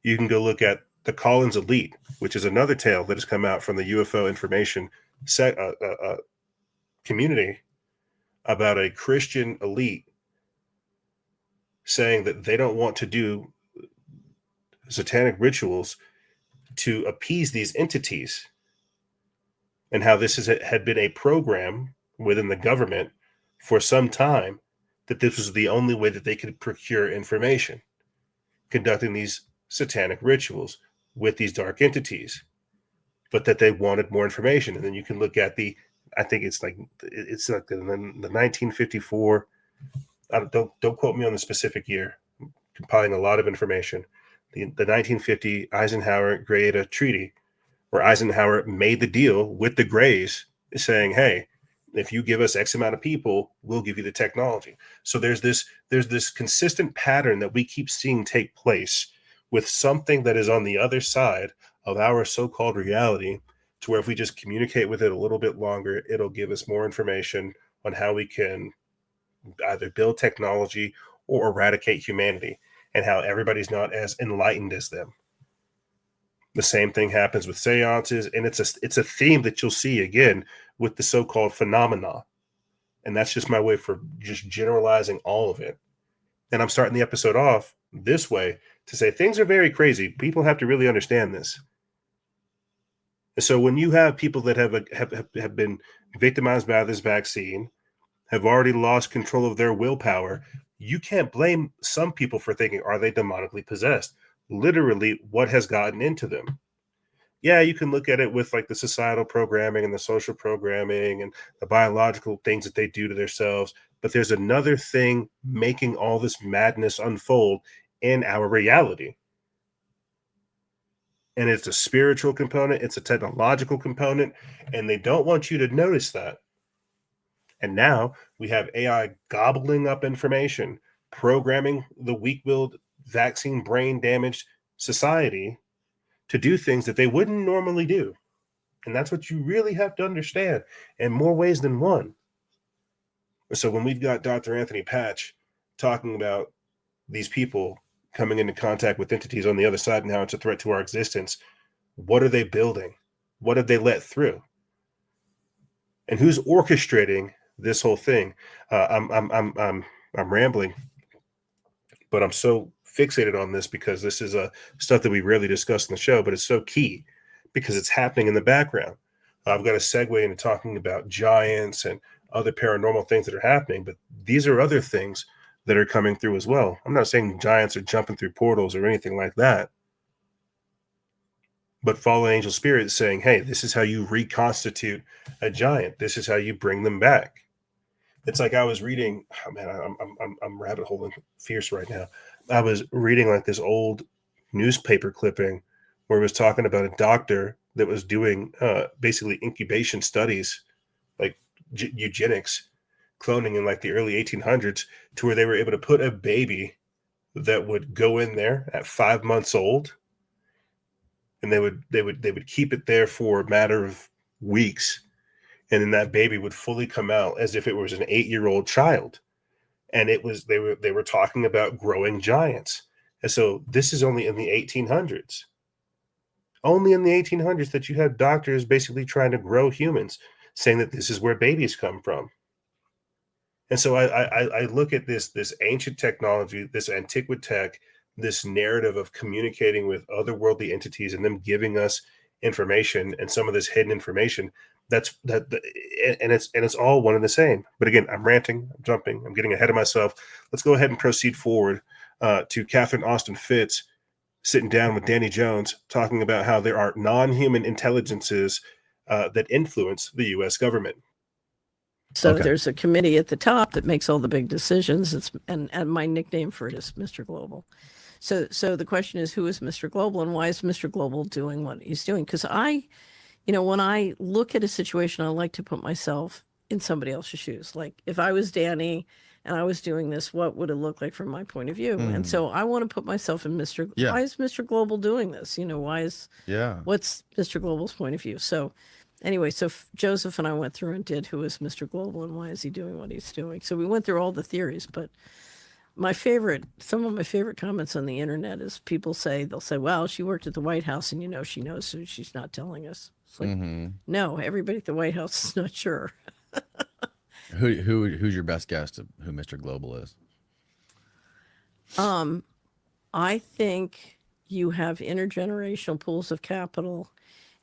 You can go look at the Collins Elite, which is another tale that has come out from the UFO information community about a Christian elite saying that they don't want to do satanic rituals to appease these entities, and how this had been a program within the government for some time, that this was the only way that they could procure information, conducting these satanic rituals with these dark entities, but that they wanted more information. And then you can look at I think it's like the 1954. Don't quote me on the specific year. I'm compiling a lot of information. The 1950 Eisenhower Greada Treaty, where Eisenhower made the deal with the Greys, saying, "Hey, if you give us X amount of people, we'll give you the technology." So there's this consistent pattern that we keep seeing take place with something that is on the other side of our so-called reality, to where if we just communicate with it a little bit longer, it'll give us more information on how we can either build technology or eradicate humanity, and how everybody's not as enlightened as them. The same thing happens with seances, and it's a theme that you'll see again with the so-called phenomena. And that's just my way for just generalizing all of it. And I'm starting the episode off this way to say things are very crazy. People have to really understand this. And so when you have people that have been victimized by this vaccine, have already lost control of their willpower, you can't blame some people for thinking, are they demonically possessed? Literally, what has gotten into them? Yeah, you can look at it with like the societal programming and the social programming and the biological things that they do to themselves. But there's another thing making all this madness unfold in our reality. And it's a spiritual component, it's a technological component, and they don't want you to notice that. And now we have AI gobbling up information, programming the weak willed, vaccine brain damaged society to do things that they wouldn't normally do. And that's what you really have to understand in more ways than one. So when we've got Dr. Anthony Patch talking about these people coming into contact with entities on the other side and how it's a threat to our existence, what are they building? What have they let through? And who's orchestrating this whole thing? I'm rambling, but I'm so fixated on this because this is stuff that we rarely discuss in the show, but it's so key because it's happening in the background. I've got a segue into talking about giants and other paranormal things that are happening, but these are other things that are coming through as well. I'm not saying giants are jumping through portals or anything like that, but fallen angel spirit saying, hey, this is how you reconstitute a giant. This is how you bring them back. It's like I was reading, oh man, I'm rabbit holing fierce right now. I was reading like this old newspaper clipping where it was talking about a doctor that was doing basically incubation studies, like eugenics, cloning in like the early 1800s, to where they were able to put a baby that would go in there at 5 months old, and they would keep it there for a matter of weeks, and then that baby would fully come out as if it was an 8-year-old child. And it was they were talking about growing giants. And so this is only in the 1800s. Only in the 1800s that you have doctors basically trying to grow humans, saying that this is where babies come from. And so I look at this ancient technology, this antiquity tech, this narrative of communicating with otherworldly entities and them giving us information and some of this hidden information. And it's all one and the same. But again, I'm ranting, I'm jumping, I'm getting ahead of myself. Let's go ahead and proceed forward to Catherine Austin Fitts sitting down with Danny Jones, talking about how there are non-human intelligences that influence the U.S. government. So there's a committee at the top that makes all the big decisions. And my nickname for it is Mr. Global. So the question is, who is Mr. Global, and why is Mr. Global doing what he's doing? Because when I look at a situation, I like to put myself in somebody else's shoes. Like if I was Danny and I was doing this, what would it look like from my point of view? And so I want to put myself in why is Mr. Global doing this? What's Mr. Global's point of view? So anyway, so Joseph and I went through and did who is Mr. Global and why is he doing what he's doing? So we went through all the theories, but some of my favorite comments on the internet is they'll say, well, she worked at the White House and she knows, so she's not telling us. It's like, no, everybody at the White House is not sure. Who's your best guess of who Mr. Global is? I think you have intergenerational pools of capital,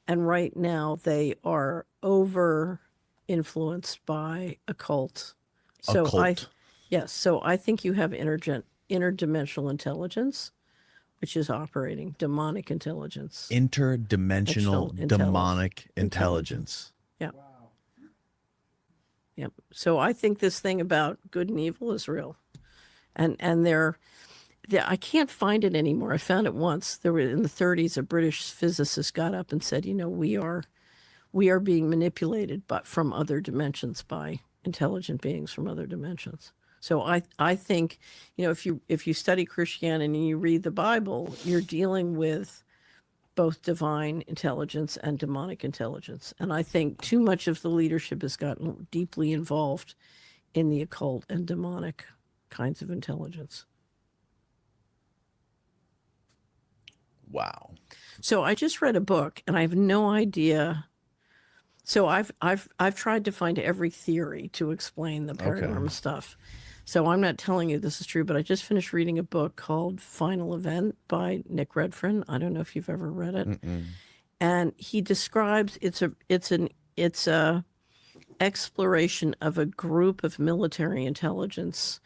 and right now they are over influenced by occult. So I think you have interdimensional intelligence, which is operating demonic intelligence. Interdimensional demonic intelligence. Yeah. Wow. Yep. So I think this thing about good and evil is real, and I can't find it anymore. I found it once. There were in the 30s, a British physicist got up and said, we are being manipulated, but from other dimensions by intelligent beings from other dimensions. So I think, if you study Christianity and you read the Bible, you're dealing with both divine intelligence and demonic intelligence. And I think too much of the leadership has gotten deeply involved in the occult and demonic kinds of intelligence. Wow. So I just read a book and I have no idea. So I've tried to find every theory to explain the paranormal stuff. So I'm not telling you this is true, but I just finished reading a book called Final Event by Nick Redfern. I don't know if you've ever read it. And he describes it's a exploration of a group of military intelligence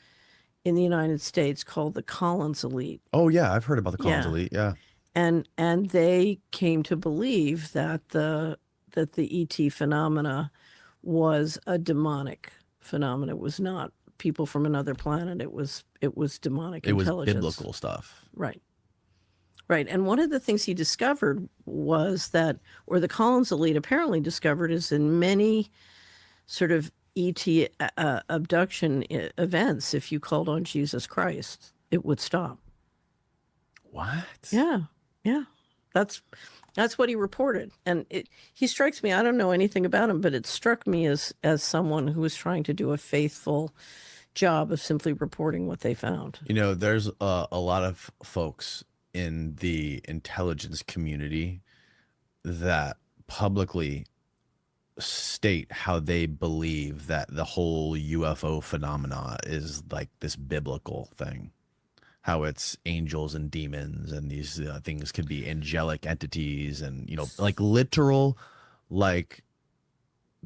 in the United States called the Collins Elite. Oh yeah, I've heard about the Collins Elite. Yeah. and they came to believe that the ET phenomena was a demonic phenomena. It was not people from another planet. It was demonic intelligence. It was biblical stuff. Right. Right. And one of the things he discovered was that, or the Collins elite apparently discovered, is in many sort of ET abduction events, if you called on Jesus Christ, it would stop. What? Yeah. Yeah. That's what he reported. And he strikes me, I don't know anything about him, but it struck me as someone who was trying to do a faithful job of simply reporting what they found. You know, there's a lot of folks in the intelligence community that publicly state how they believe that the whole UFO phenomena is like this biblical thing, how it's angels and demons, and these things could be angelic entities, and, you know, like literal, like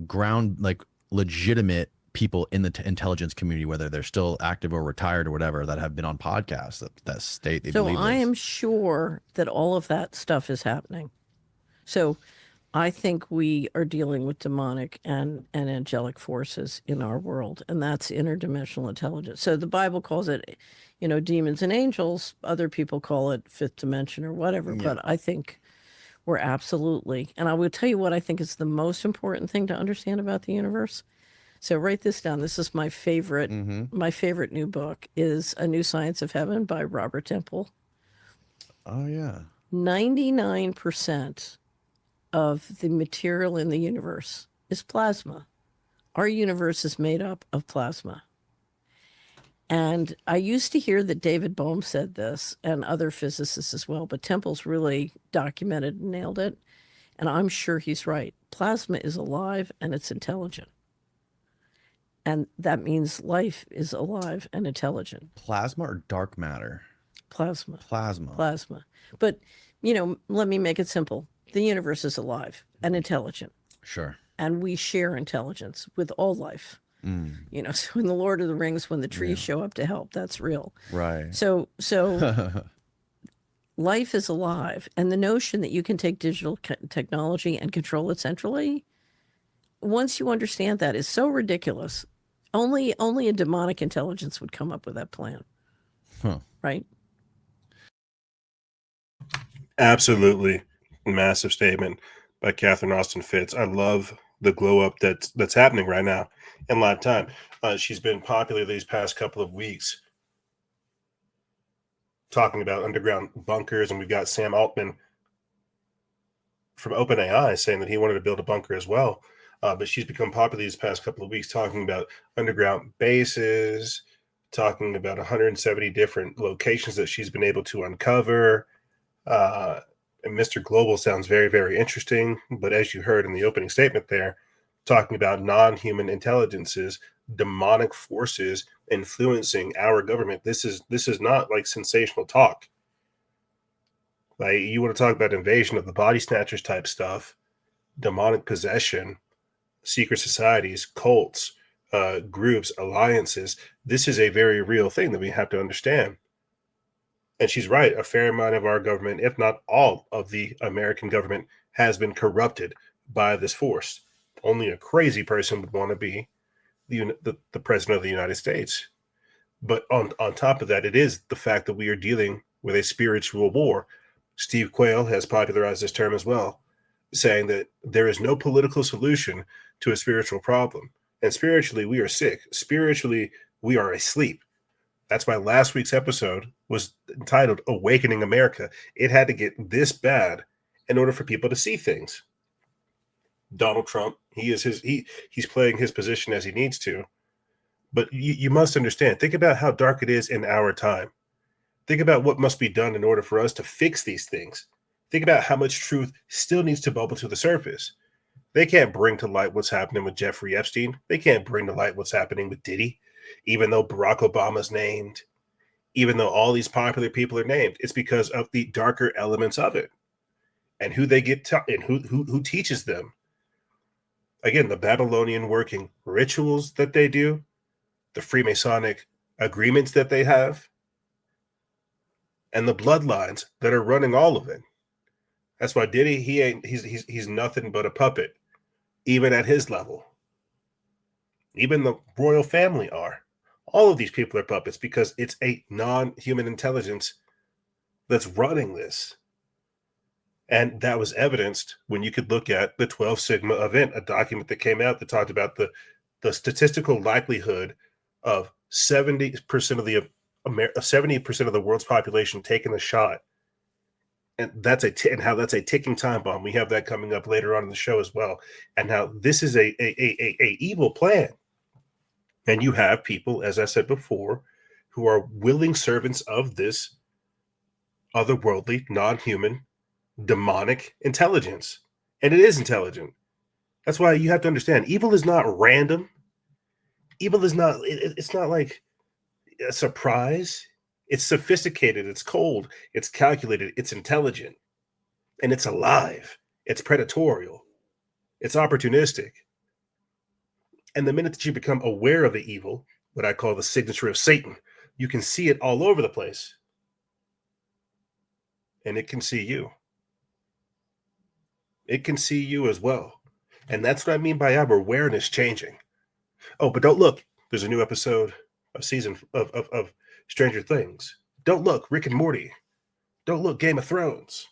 ground, like legitimate people in the intelligence community, whether they're still active or retired or whatever, that have been on podcasts that state they believe So I this. am sure that all of that stuff is happening. So I think we are dealing with demonic and angelic forces in our world, and that's interdimensional intelligence. So the Bible calls it, you know, demons and angels. Other people call it fifth dimension or whatever, but I think we're absolutely, and I will tell you what I think is the most important thing to understand about the universe. So write this down. This is my favorite. My favorite new book is A New Science of Heaven by Robert Temple. Oh yeah. 99% of the material in the universe is plasma. Our universe is made up of plasma. And I used to hear that David Bohm said this, and other physicists as well, but Temple's really documented and nailed it. And I'm sure he's right. Plasma is alive and it's intelligent. And that means life is alive and intelligent. Plasma or dark matter? Plasma. Plasma. But, you know, let me make it simple. The universe is alive and intelligent. Sure. And we share intelligence with all life. You know, so in the Lord of the Rings, when the trees show up to help, that's real. Right. So life is alive. And the notion that you can take digital technology and control it centrally, once you understand that, is so ridiculous. Only a demonic intelligence would come up with that plan. Right? Absolutely. Massive statement by Catherine Austin Fitts. I love the glow up that's happening right now in live time. She's been popular these past couple of weeks talking about underground bunkers, and we've got Sam Altman from OpenAI saying that he wanted to build a bunker as well. But she's become popular these past couple of weeks talking about underground bases, talking about 170 different locations that she's been able to uncover. And Mr. Global sounds very, very interesting. But as you heard in the opening statement there, talking about non-human intelligences, demonic forces influencing our government. This is not like sensational talk. Like, you want to talk about invasion of the body snatchers type stuff, demonic possession, secret societies, cults, groups, alliances. This is a very real thing that we have to understand. And she's right. A fair amount of our government, if not all of the American government, has been corrupted by this force. Only a crazy person would want to be the president of the United States. But on top of that, it is the fact that we are dealing with a spiritual war. Steve Quayle has popularized this term as well, saying that there is no political solution to a spiritual problem. And spiritually, we are sick. Spiritually, we are asleep. That's why last week's episode was entitled Awakening America. It had to get this bad in order for people to see things. Donald Trump, he's playing his position as he needs to. But you must understand, think about how dark it is in our time. Think about what must be done in order for us to fix these things. Think about how much truth still needs to bubble to the surface. They can't bring to light what's happening with Jeffrey Epstein. They can't bring to light what's happening with Diddy, even though Barack Obama's named, even though all these popular people are named. It's because of the darker elements of it and who they get and who teaches them. Again, the Babylonian working rituals that they do, the Freemasonic agreements that they have. and the bloodlines that are running all of it. That's why Diddy, he's nothing but a puppet, even at his level. Even the royal family are. All of these people are puppets because it's a non-human intelligence that's running this. And that was evidenced when you could look at the 12 Sigma event, a document that came out that talked about the statistical likelihood of 70% of the 70% of the world's population taking a shot. And that's and how that's a ticking time bomb. We have that coming up later on in the show as well. And how this is a evil plan. And you have people, as I said before, who are willing servants of this otherworldly, non-human, demonic intelligence. And it is intelligent. That's why you have to understand, evil is not random. Evil is not, it's not like a surprise. It's sophisticated, it's cold, it's calculated, it's intelligent, and it's alive. It's predatorial. It's opportunistic. And the minute that you become aware of the evil, what I call the signature of Satan, you can see it all over the place. And it can see you. It can see you as well. And that's what I mean by our awareness changing. Oh, but don't look. There's a new episode of season of Stranger Things. Don't look, Rick and Morty. Don't look, Game of Thrones.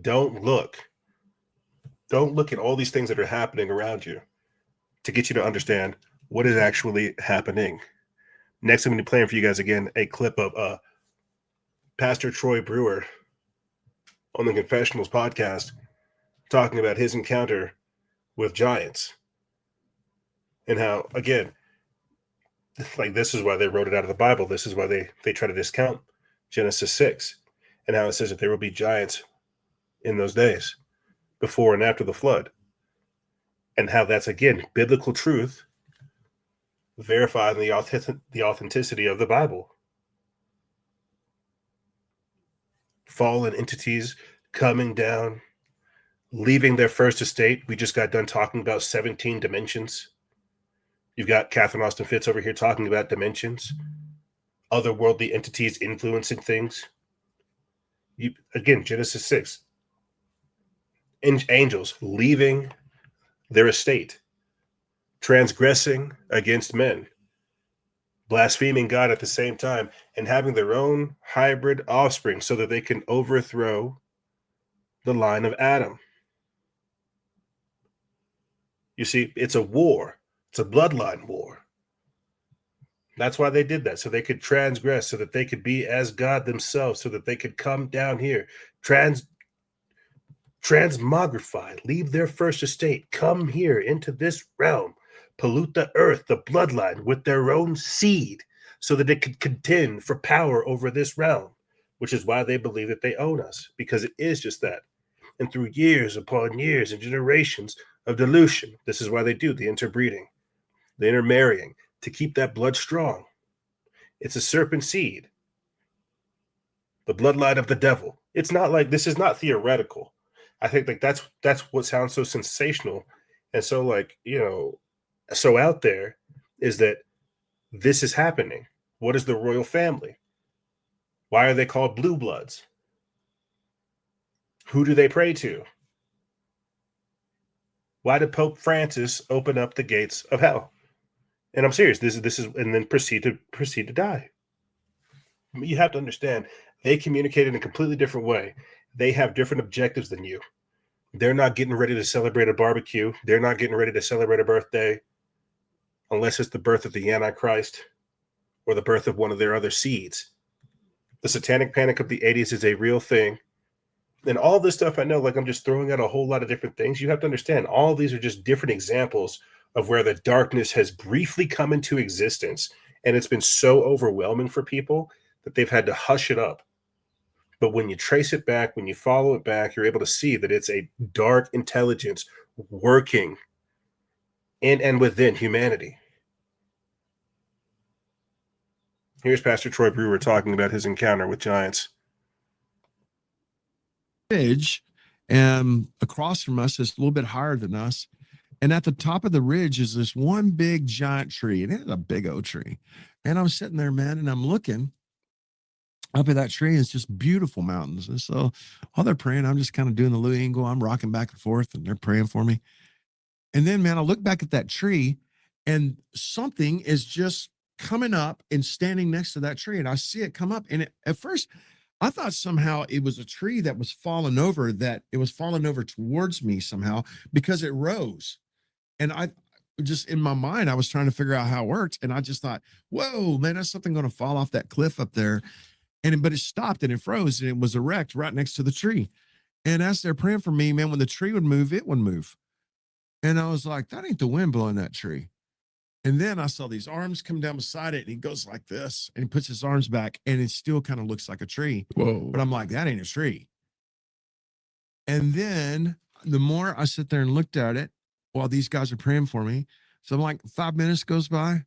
Don't look. Don't look at all these things that are happening around you to get you to understand what is actually happening. Next, I'm going to be playing for you guys again a clip of Pastor Troy Brewer on the Confessionals podcast talking about his encounter with giants and how, again, like this is why they wrote it out of the Bible. This is why they try to discount Genesis 6 and how it says that there will be giants in those days before and after the flood. And how that's, again, biblical truth verifying the authenticity of the Bible. Fallen entities coming down, leaving their first estate. We just got done talking about 17 dimensions. You've got Catherine Austin Fitz over here talking about dimensions, otherworldly entities influencing things. Again, Genesis 6. Angels leaving their estate, transgressing against men, blaspheming God at the same time, and having their own hybrid offspring so that they can overthrow the line of Adam. You see, it's a war. It's a bloodline war. That's why they did that, so they could transgress, so that they could be as God themselves, so that they could come down here, transmogrify, leave their first estate, come here into this realm, pollute the earth, the bloodline, with their own seed, so that they could contend for power over this realm, which is why they believe that they own us, because it is just that. And through years upon years and generations of dilution, this is why they do the interbreeding, the intermarrying, to keep that blood strong. It's a serpent seed, the bloodline of the devil. It's not like, this is not theoretical. I think like that's what sounds so sensational and so like, so out there, is that this is happening. What is the royal family? Why are they called blue bloods? Who do they pray to? Why did Pope Francis open up the gates of hell? And I'm serious. This is, and then proceed to die. You have to understand, they communicate in a completely different way. They have different objectives than you. They're not getting ready to celebrate a barbecue. They're not getting ready to celebrate a birthday unless it's the birth of the Antichrist or the birth of one of their other seeds. The satanic panic of the 80s is a real thing. And all this stuff, I know, like I'm just throwing out a whole lot of different things. You have to understand, all these are just different examples of where the darkness has briefly come into existence. And it's been so overwhelming for people that they've had to hush it up. But when you trace it back, when you follow it back, you're able to see that it's a dark intelligence working in and within humanity. Here's Pastor Troy Brewer talking about his encounter with giants. Ridge, and across from us is a little bit higher than us. And at the top of the ridge is this one big giant tree, and it's a big oak tree. And I'm sitting there, man, and I'm looking, up at that tree is just beautiful mountains. And so while they're praying, I'm just kind of doing the Louis Engle. I'm rocking back and forth and they're praying for me. And then, man, I look back at that tree and something is just coming up and standing next to that tree. And I see it come up. And at first, I thought somehow it was a tree that was falling over, that it was falling over towards me somehow because it rose. And I just, in my mind, I was trying to figure out how it worked. And I just thought, whoa, man, that's something going to fall off that cliff up there. But it stopped and it froze and it was erect right next to the tree. And as they're praying for me, man, when the tree would move, it would move. And I was like, that ain't the wind blowing that tree. And then I saw these arms come down beside it and he goes like this and he puts his arms back and it still kind of looks like a tree. Whoa. But I'm like, that ain't a tree. And then the more I sit there and looked at it while these guys are praying for me, so I'm like, 5 minutes goes by,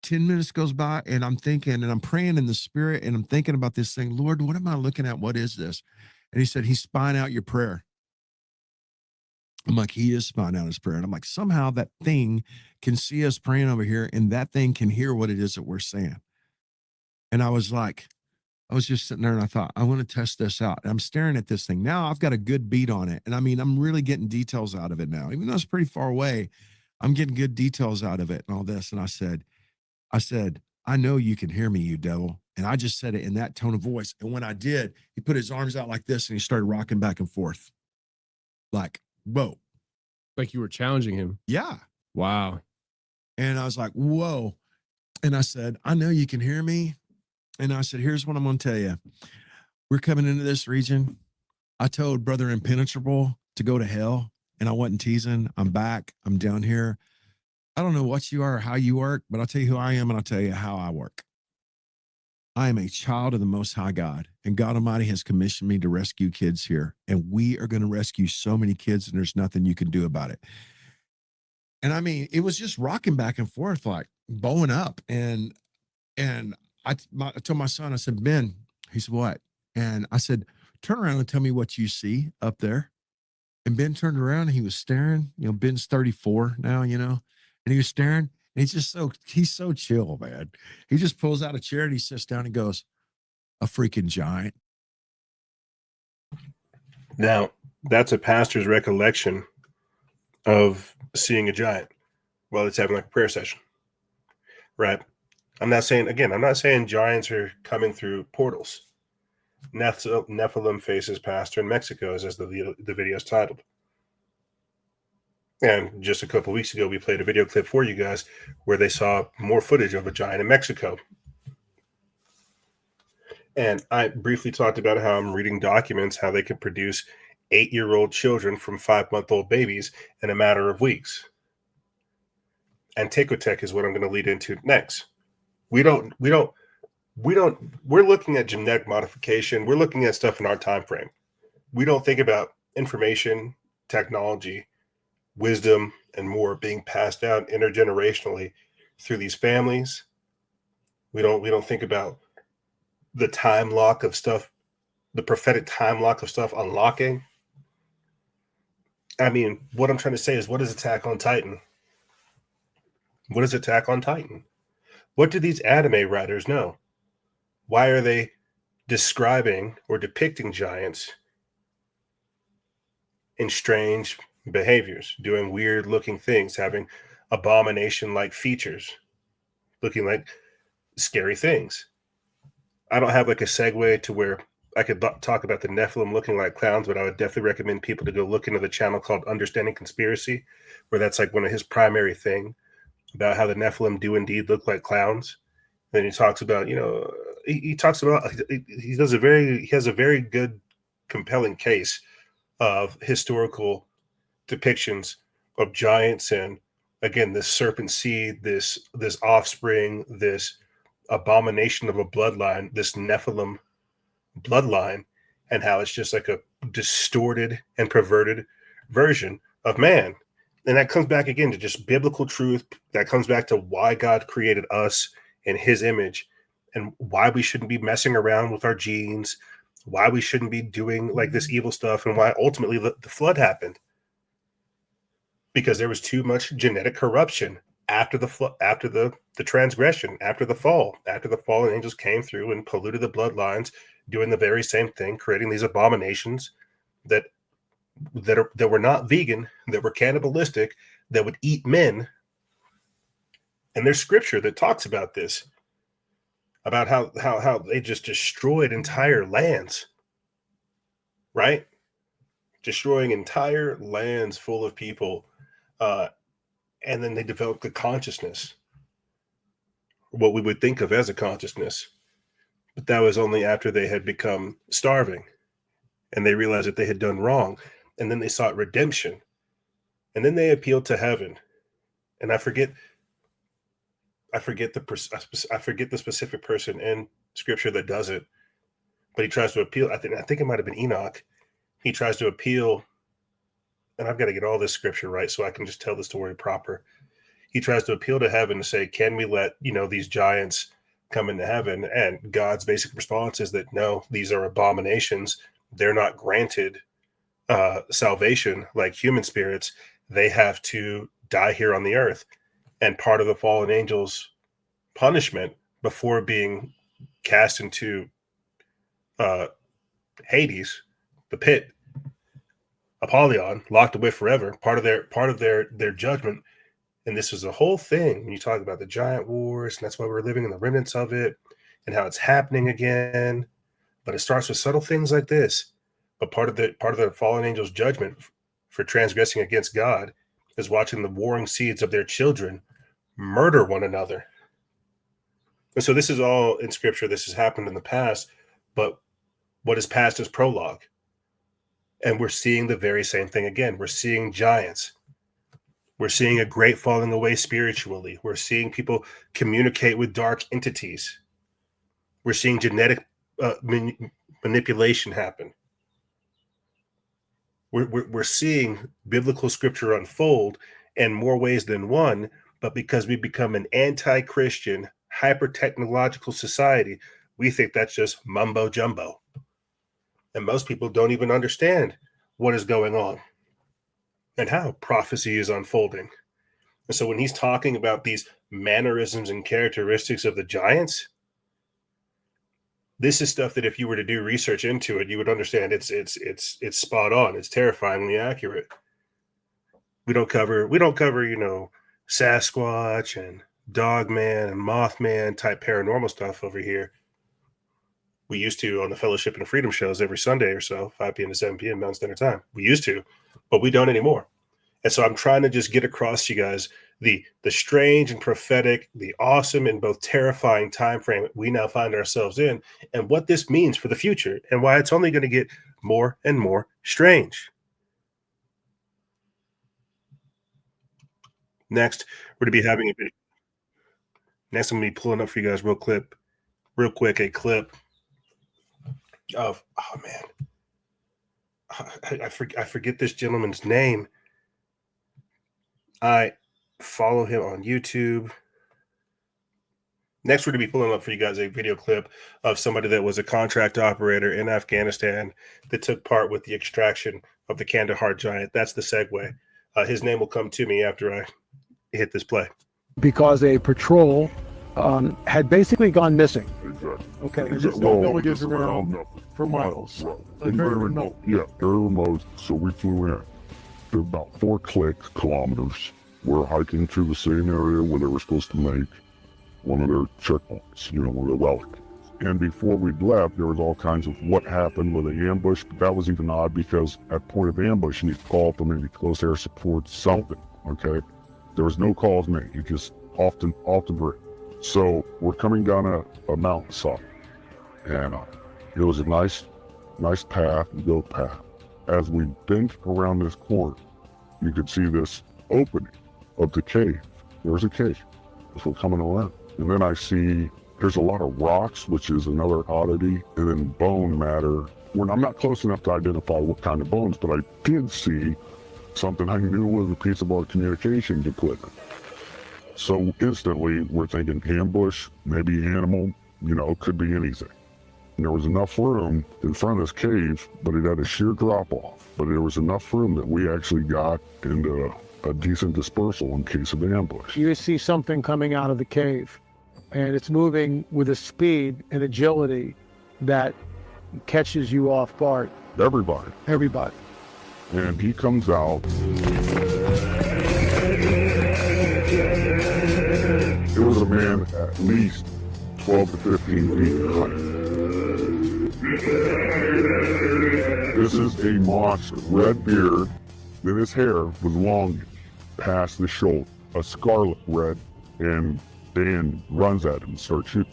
10 minutes goes by, and I'm thinking, and I'm praying in the spirit, and I'm thinking about this thing. Lord, what am I looking at? What is this? And he said, he's spying out your prayer. I'm like, he is spying out his prayer. And I'm like, somehow that thing can see us praying over here, and that thing can hear what it is that we're saying. And I was just sitting there and I thought, I want to test this out. And I'm staring at this thing. Now I've got a good beat on it. And I mean, I'm really getting details out of it now. Even though it's pretty far away, I'm getting good details out of it and all this. And I said, I know you can hear me, you devil. And I just said it in that tone of voice. And when I did, he put his arms out like this and he started rocking back and forth. Like, whoa. Like you were challenging him. Yeah. Wow. And I was like, whoa. And I said, I know you can hear me. And I said, here's what I'm going to tell you. We're coming into this region. I told Brother Impenetrable to go to hell. And I wasn't teasing. I'm back. I'm down here. I don't know what you are or how you work, but I'll tell you who I am and I'll tell you how I work. I am a child of the Most High God, and God Almighty has commissioned me to rescue kids here. And we are going to rescue so many kids, and there's nothing you can do about it. And I mean, it was just rocking back and forth, like bowing up. And I told my son, I said, Ben, he said, what? And I said, turn around and tell me what you see up there. And Ben turned around and he was staring. You know, Ben's 34 now, you know, and he was staring. And he's so chill, man. He just pulls out a chair and he sits down and goes, a freaking giant. Now, that's a pastor's recollection of seeing a giant while it's having like a prayer session, right? I'm not saying giants are coming through portals. Nephilim faces pastor in Mexico, as the video is titled. And just a couple of weeks ago, we played a video clip for you guys where they saw more footage of a giant in Mexico. And I briefly talked about how I'm reading documents, how they can produce 8-year-old children from 5-month-old babies in a matter of weeks. Antiquotech is what I'm going to lead into next. We're looking at genetic modification. We're looking at stuff in our time frame. We don't think about information, technology, wisdom, and more being passed down intergenerationally through these families. We don't think about the time lock of stuff, the prophetic time lock of stuff unlocking. I mean, what I'm trying to say is, what is Attack on Titan? What is Attack on Titan? What do these anime writers know? Why are they describing or depicting giants in strange behaviors, doing weird looking things, having abomination-like features, looking like scary things? I don't have like a segue to where I could talk about the Nephilim looking like clowns, but I would definitely recommend people to go look into the channel called Understanding Conspiracy, where that's like one of his primary thing about how the Nephilim do indeed look like clowns. Then he talks about, he has a very good, compelling case of historical depictions of giants and, again, this serpent seed, this offspring, this abomination of a bloodline, this Nephilim bloodline, and how it's just like a distorted and perverted version of man. And that comes back again to just biblical truth. That comes back to why God created us in his image and why we shouldn't be messing around with our genes, why we shouldn't be doing like this evil stuff, and why ultimately the flood happened. Because there was too much genetic corruption after the transgression, after the fall, after the fallen angels came through and polluted the bloodlines, doing the very same thing, creating these abominations that were not vegan, that were cannibalistic, that would eat men. And there's scripture that talks about this, about how they just destroyed entire lands, right? Destroying entire lands full of people, and then they developed the consciousness, what we would think of as a consciousness. But that was only after they had become starving and they realized that they had done wrong. And then they sought redemption. And then they appealed to heaven. And I forget the specific person in scripture that does it, but he tries to appeal. I think it might have been Enoch. He tries to appeal, and I've got to get all this scripture right so I can just tell the story proper. He tries to appeal to heaven to say, can we let, these giants come into heaven? And God's basic response is that no, these are abominations. They're not granted salvation like human spirits. They have to die here on the earth. And part of the fallen angels' punishment before being cast into Hades, the pit, Apollyon, locked away forever, part of their judgment. And this is a whole thing when you talk about the giant wars, and that's why we're living in the remnants of it and how it's happening again. But it starts with subtle things like this. But part of the fallen angels' judgment for transgressing against God is watching the warring seeds of their children murder one another. And so this is all in scripture. This has happened in the past, but what is past is prologue. And we're seeing the very same thing again. We're seeing giants. We're seeing a great falling away spiritually. We're seeing people communicate with dark entities. We're seeing genetic manipulation happen. We're seeing biblical scripture unfold in more ways than one, but because we become an anti-Christian, hyper-technological society, we think that's just mumbo jumbo. And most people don't even understand what is going on and how prophecy is unfolding. And so when he's talking about these mannerisms and characteristics of the giants, this is stuff that if you were to do research into it, you would understand it's spot on. It's terrifyingly accurate. We don't cover, Sasquatch and Dogman and Mothman type paranormal stuff over here. We used to on the Fellowship and Freedom shows every Sunday or so, 5 p.m. to 7 p.m. Mountain Standard Time. We used to, but we don't anymore. And so I'm trying to just get across to you guys the strange and prophetic, the awesome and both terrifying time frame we now find ourselves in, and what this means for the future, and why it's only going to get more and more strange. Next, we're going to be having a video. Next, I'm going to be pulling up for you guys real quick, a clip of, oh man, I forget this gentleman's name. I follow him on YouTube. Next, we're going to be pulling up for you guys a video clip of somebody that was a contract operator in Afghanistan that took part with the extraction of the Kandahar giant. That's the segue. His name will come to me after I hit this play. Because a patrol had basically gone missing. Exactly. Okay. Well, it's around for miles. Right. Very remote. Yeah, very remote. So we flew in. They're about 4 kilometers. We're hiking through the same area where they were supposed to make one of their checkpoints, one of the relics. And before we'd left, there was all kinds of what happened with the ambush. But that was even odd because at point of ambush, you need to call for maybe close air support, something, okay? There was no calls made. You just off the bridge. So we're coming down a mountainside, and it was a nice path, goat path. As we bent around this corner, you could see this opening of the cave. There's a cave as we're coming around. And then I see there's a lot of rocks, which is another oddity, and then bone matter. I'm not close enough to identify what kind of bones, but I did see something I knew was a piece of our communications equipment. So instantly, we're thinking ambush, maybe animal, could be anything. And there was enough room in front of this cave, but it had a sheer drop off. But there was enough room that we actually got into a decent dispersal in case of ambush. You see something coming out of the cave, and it's moving with a speed and agility that catches you off guard. Everybody. Everybody. And he comes out. It was a man at least 12 to 15 feet high. This is a monster. Red beard. Then his hair was long past the shoulder, a scarlet red, and Dan runs at him and starts shooting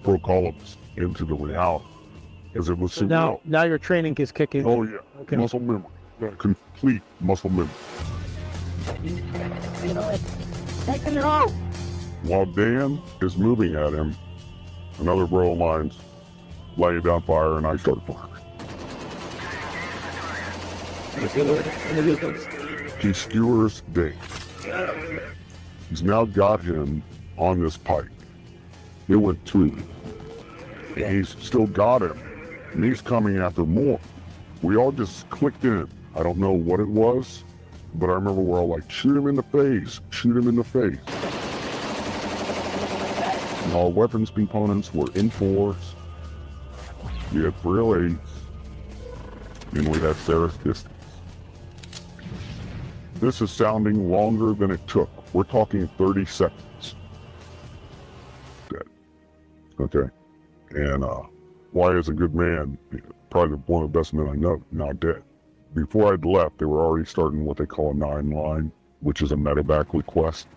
pro columns into the reality. As it was Now your training is kicking. Oh yeah, Okay. muscle memory, complete muscle memory. While Dan is moving at him, another row of lines lay down fire, and I start firing. He skewers Dave. He's now got him on this pike. It went 2. And he's still got him, and he's coming after more. We all just clicked in. I don't know what it was, but I remember we're all like, shoot him in the face, shoot him in the face. And our weapons components were in force. We had 308s, and we had Sarah's distance. This is sounding longer than it took. We're talking 30 seconds. Dead. Okay. And why is a good man, probably one of the best men I know, now dead. Before I'd left, they were already starting what they call a 9-line, which is a medevac request.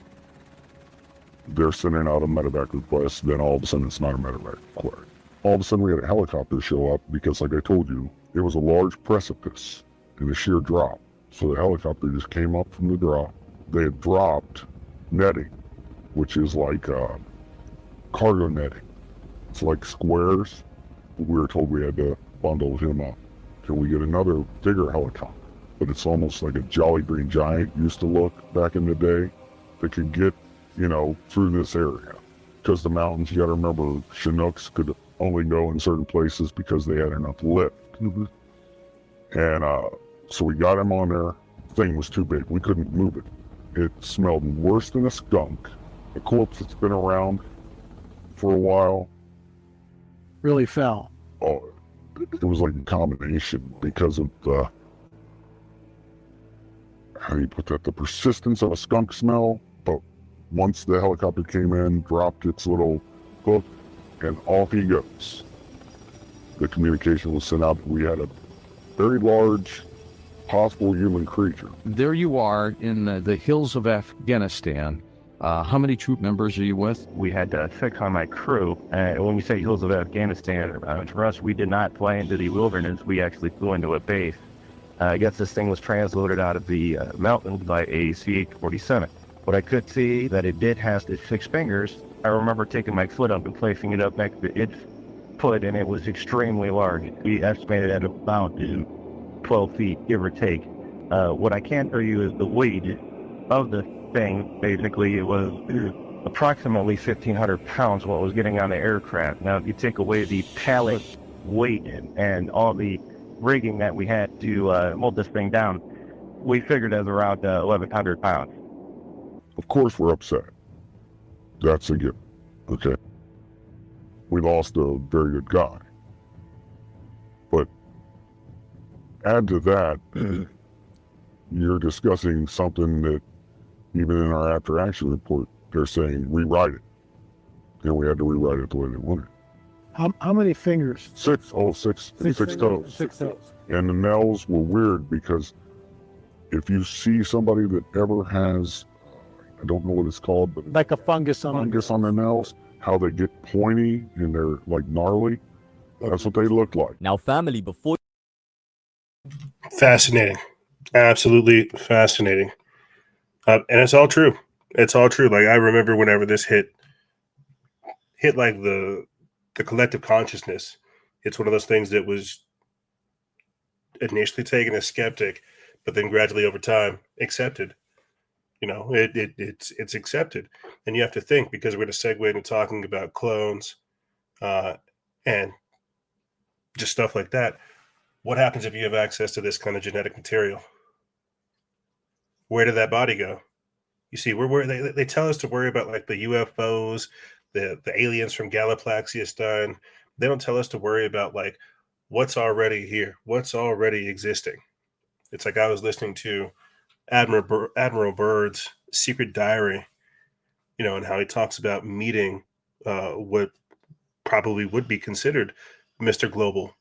They're sending out a medevac request, then all of a sudden it's not a medevac request. All of a sudden we had a helicopter show up because, like I told you, it was a large precipice and a sheer drop. So the helicopter just came up from the drop. They had dropped netting, which is like cargo netting. It's like squares. We were told we had to bundle him up. Can we get another bigger helicopter? But it's almost like a Jolly Green Giant used to look back in the day that could get, through this area. Because the mountains, you gotta remember, Chinooks could only go in certain places because they had enough lift. And so we got him on there. The thing was too big. We couldn't move it. It smelled worse than a skunk. A corpse that's been around for a while. Really fell. Oh, it was like a combination because of the, how do you put that, the persistence of a skunk smell. But once the helicopter came in, dropped its little hook, and off he goes. The communication was sent out. We had a very large possible human creature. There you are in the hills of Afghanistan. How many troop members are you with? We had 6 on my crew. When we say hills of Afghanistan, for us, we did not fly into the wilderness. We actually flew into a base. I guess this thing was transloaded out of the mountains by a CH-47. What I could see that it did have its 6 fingers. I remember taking my foot up and placing it up next to its foot, and it was extremely large. We estimated at about 12 feet, give or take. What I can tell you is the weight of the thing. Basically, it was approximately 1,500 pounds what was getting on the aircraft. Now, if you take away the pallet weight and all the rigging that we had to hold this thing down, we figured as around 1,100 pounds. Of course we're upset. That's a given. Okay. We lost a very good guy. But add to that, you're discussing something that even in our after action report, they're saying rewrite it. And we had to rewrite it the way they wanted. How many fingers? 6. Oh, six toes. 6 toes. And the nails were weird because if you see somebody that ever has, I don't know what it's called, but Like a fungus on their nails, how they get pointy and they're like gnarly, that's what they look like. Now, family, before... Fascinating. Absolutely fascinating. And it's all true. It's all true. Like, I remember whenever this hit like the collective consciousness, it's one of those things that was initially taken as skeptic, but then gradually over time accepted. It's accepted. And you have to think, because we're going to segue into talking about clones and just stuff like that. What happens if you have access to this kind of genetic material? Where did that body go? You see, they tell us to worry about like the UFOs, the aliens from Galaxy-Star. They don't tell us to worry about like what's already here, what's already existing. It's like I was listening to Admiral Byrd's secret diary, you know, and how he talks about meeting what probably would be considered Mr. Global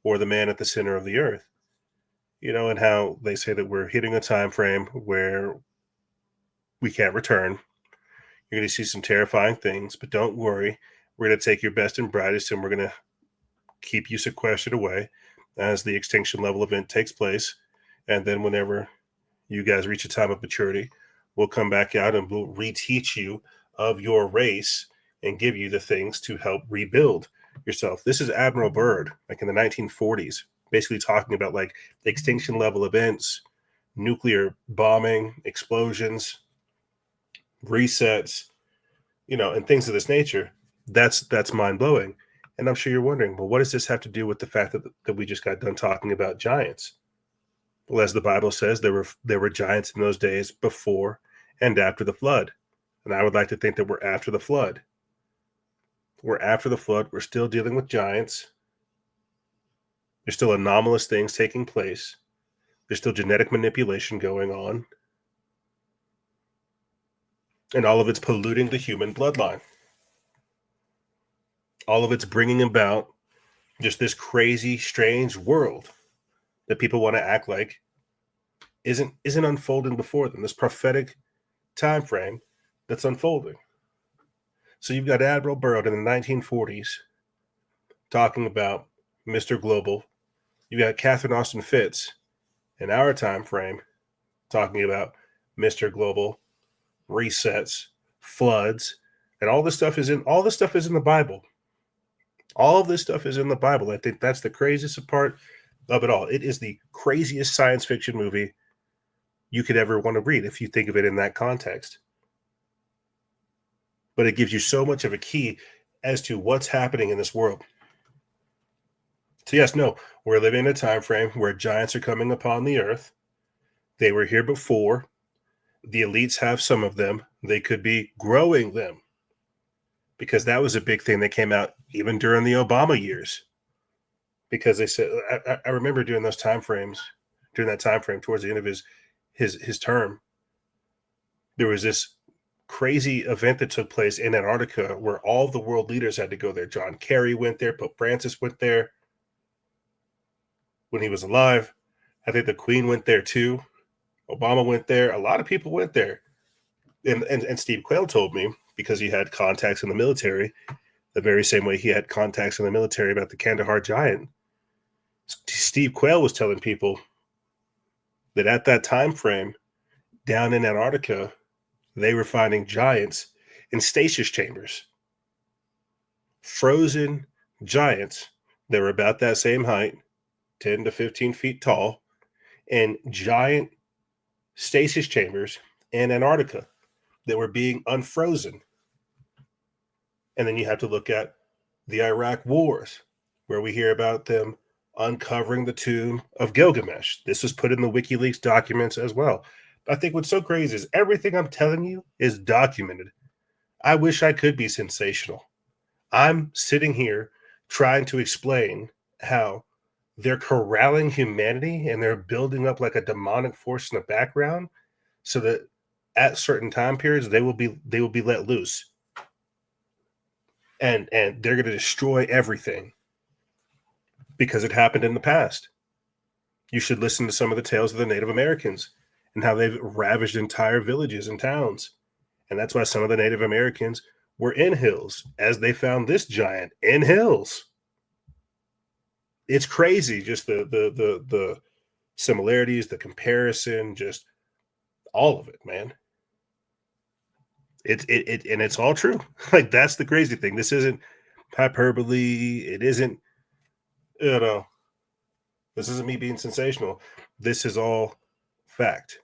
or the man at the center of the earth, you know, and how they say that we're hitting a time frame where we can't return. You're going to see some terrifying things, but don't worry. We're going to take your best and brightest and we're going to keep you sequestered away as the extinction level event takes place. And then whenever you guys reach a time of maturity, we'll come back out and we'll reteach you of your race and give you the things to help rebuild yourself. This is Admiral Byrd, like in the 1940s, basically talking about like the extinction level events, nuclear bombing, explosions, resets, you know, and things of this nature. That's mind-blowing. And I'm sure you're wondering, well, what does this have to do with the fact that we just got done talking about giants? Well, as the Bible says, there were giants in those days before and after the flood. And I would like to think that we're after the flood. We're after the flood. We're still dealing with giants. There's still anomalous things taking place. There's still genetic manipulation going on. And all of it's polluting the human bloodline. All of it's bringing about just this crazy, strange world that people want to act like isn't unfolding before them. This prophetic time frame that's unfolding. So you've got Admiral Byrd in the 1940s talking about Mr. Global. You got Catherine Austin Fitts in our time frame talking about Mr. Global, resets, floods, and all this stuff is in the Bible. All of this stuff is in the Bible. I think that's the craziest part of it all. It is the craziest science fiction movie you could ever want to read if you think of it in that context. But it gives you so much of a key as to what's happening in this world. So yes, no, we're living in a time frame where giants are coming upon the earth. They were here before. The elites have some of them. They could be growing them, because that was a big thing that came out even during the Obama years. Because they said, I remember during that time frame, towards the end of his term, there was this crazy event that took place in Antarctica where all the world leaders had to go there. John Kerry went there. Pope Francis went there when he was alive. I think the Queen went there too. Obama went there. A lot of people went there. And Steve Quayle told me, because he had contacts in the military, the very same way he had contacts in the military about the Kandahar giant. Steve Quayle was telling people that at that time frame, down in Antarctica, they were finding giants in stasis chambers. Frozen giants that were about that same height, 10 to 15 feet tall, in giant stasis chambers in Antarctica that were being unfrozen. And then you have to look at the Iraq wars, where we hear about them uncovering the tomb of Gilgamesh. This was put in the WikiLeaks documents as well. I think what's so crazy is everything I'm telling you is documented. I wish I could be sensational. I'm sitting here trying to explain how they're corralling humanity and they're building up like a demonic force in the background so that at certain time periods they will be let loose. And they're going to destroy everything because it happened in the past. You should listen to some of the tales of the Native Americans and how they've ravaged entire villages and towns. And that's why some of the Native Americans were in hills, as they found this giant in hills. It's crazy, just the similarities, the comparison, just all of it, man. And it's all true. Like, that's the crazy thing. This isn't hyperbole. It isn't, this isn't me being sensational. This is all fact.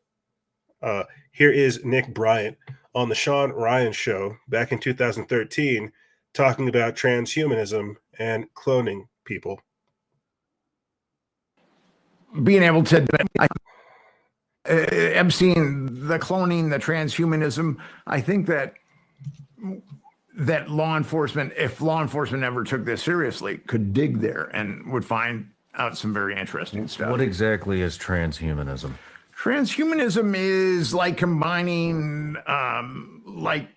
Here is Nick Bryant on the Sean Ryan Show back in 2013 talking about transhumanism and cloning people. Being able to Epstein, the cloning, the transhumanism, I think that law enforcement, if law enforcement ever took this seriously, could dig there and would find out some very interesting stuff. What exactly is transhumanism? Transhumanism is like combining, like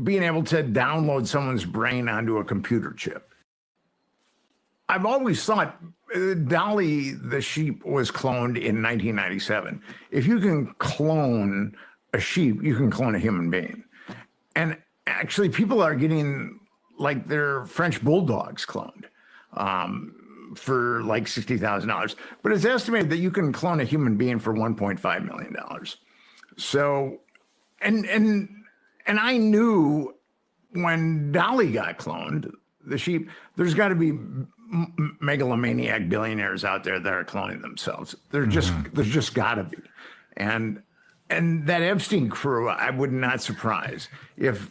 being able to download someone's brain onto a computer chip. I've always thought Dolly the sheep was cloned in 1997. If you can clone a sheep, you can clone a human being. And actually, people are getting like their French bulldogs cloned for like $60,000. But it's estimated that you can clone a human being for $1.5 million. So, and I knew when Dolly got cloned, the sheep, there's got to be megalomaniac billionaires out there that are cloning themselves. There's just got to be. And that Epstein crew, I would not surprise if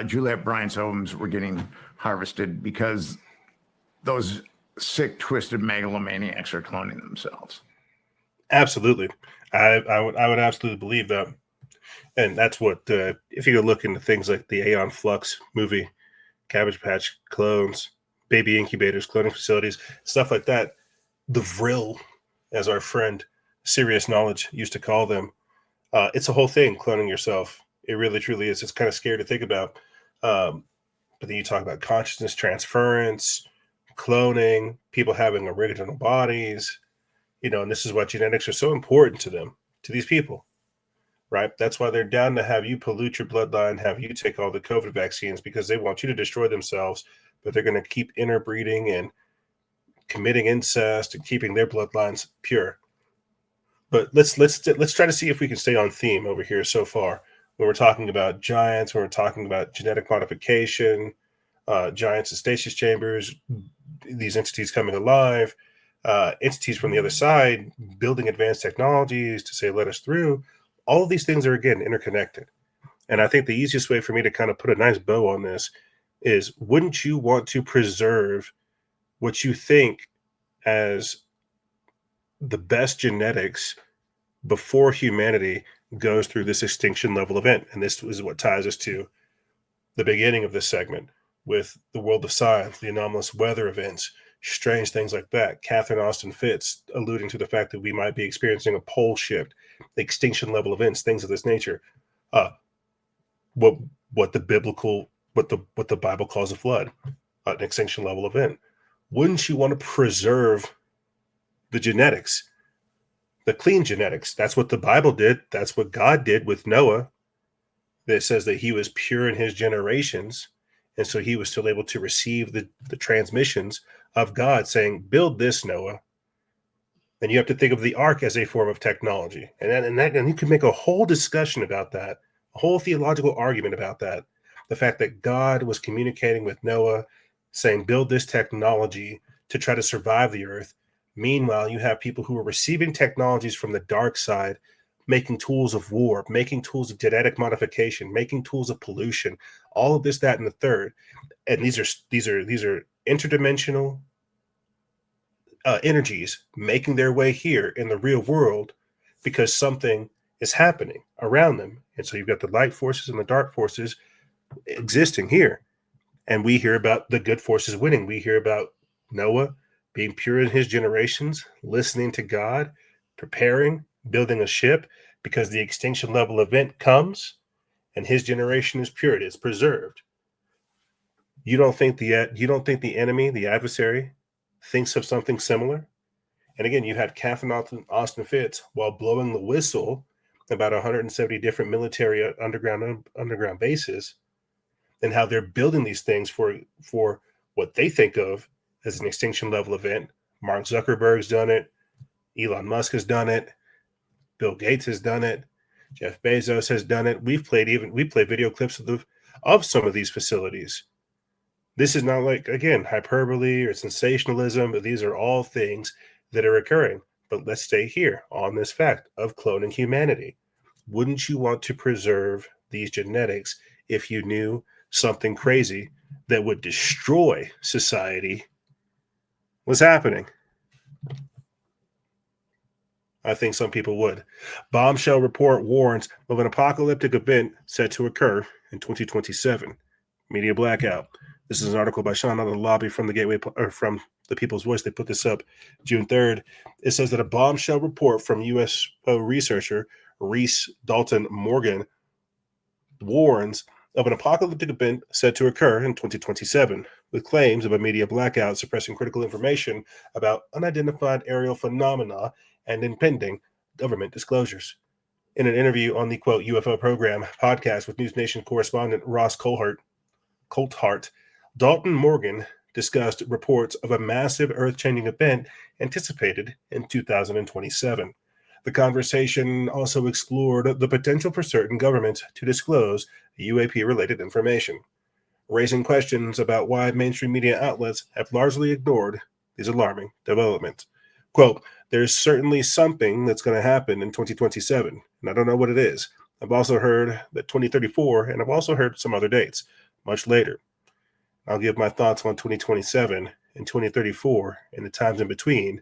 Juliette Bryant's ovaries were getting harvested because those sick, twisted megalomaniacs are cloning themselves. Absolutely. I would absolutely believe that. And that's what, if you go look into things like the Aeon Flux movie, Cabbage Patch clones, baby incubators, cloning facilities, stuff like that, the Vril, as our friend Serious Knowledge used to call them, it's a whole thing, cloning yourself. It really, truly is. It's kind of scary to think about. But then you talk about consciousness transference, cloning, people having original bodies, and this is why genetics are so important to them, to these people, right? That's why they're down to have you pollute your bloodline, have you take all the COVID vaccines, because they want you to destroy themselves, but they're going to keep interbreeding and committing incest and keeping their bloodlines pure. But let's try to see if we can stay on theme over here so far. When we're talking about giants, when we're talking about genetic modification, giants in stasis chambers, these entities coming alive, entities from the other side building advanced technologies to say, let us through. All of these things are, again, interconnected. And I think the easiest way for me to kind of put a nice bow on this is, wouldn't you want to preserve what you think as the best genetics before humanity goes through this extinction level event? And this is what ties us to the beginning of this segment with the world of science, the anomalous weather events, strange things like that. Catherine Austin Fitts alluding to the fact that we might be experiencing a pole shift, extinction level events, things of this nature. What the Bible calls a flood, an extinction level event. Wouldn't you want to preserve the genetics, the clean genetics? That's what the Bible did. That's what God did with Noah. That says that he was pure in his generations, and so he was still able to receive the transmissions of God saying, build this, Noah. And you have to think of the ark as a form of technology. And you can make a whole discussion about that, a whole theological argument about that. The fact that God was communicating with Noah, saying, build this technology to try to survive the earth. Meanwhile, you have people who are receiving technologies from the dark side, making tools of war, making tools of genetic modification, making tools of pollution, all of this, that, and the third. And these are interdimensional energies making their way here in the real world because something is happening around them. And so you've got the light forces and the dark forces existing here. And we hear about the good forces winning. We hear about Noah being pure in his generations, listening to God, preparing, building a ship, because the extinction level event comes and his generation is pure. It is preserved. You don't think the enemy, the adversary, thinks of something similar? And again, you had Catherine Austin Fitts, while blowing the whistle about 170 different military underground bases, and how they're building these things for what they think of as an extinction level event. Mark Zuckerberg's done it. Elon Musk has done it. Bill Gates has done it. Jeff Bezos has done it. We play video clips of some of these facilities. This is not like, again, hyperbole or sensationalism, but these are all things that are occurring. But let's stay here on this fact of cloning humanity. Wouldn't you want to preserve these genetics if you knew something crazy that would destroy society was happening? I think some people would. Bombshell report warns of an apocalyptic event set to occur in 2027. Media blackout. This is an article by Sean on the lobby from the Gateway, or from the People's Voice. They put this up June 3rd. It says that a bombshell report from UFO researcher Reese Dalton Morgan warns of an apocalyptic event set to occur in 2027, with claims of a media blackout suppressing critical information about unidentified aerial phenomena and impending government disclosures. In an interview on the quote UFO program podcast with News Nation correspondent Ross Coulthart, Dalton Morgan discussed reports of a massive earth-changing event anticipated in 2027. The conversation also explored the potential for certain governments to disclose UAP-related information, raising questions about why mainstream media outlets have largely ignored these alarming developments. Quote, there's certainly something that's going to happen in 2027, and I don't know what it is. I've also heard that 2034, and I've also heard some other dates, much later. I'll give my thoughts on 2027 and 2034 and the times in between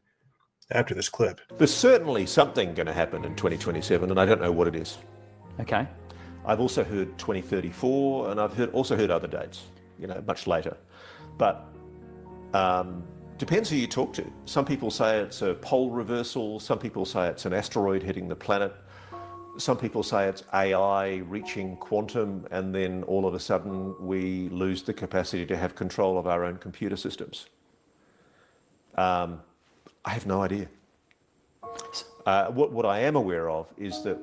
after this clip. There's certainly something going to happen in 2027, and I don't know what it is. Okay. I've also heard 2034, and I've also heard other dates, much later. But depends who you talk to. Some people say it's a pole reversal. Some people say it's an asteroid hitting the planet. Some people say it's AI reaching quantum, and then all of a sudden we lose the capacity to have control of our own computer systems. I have no idea. What I am aware of is that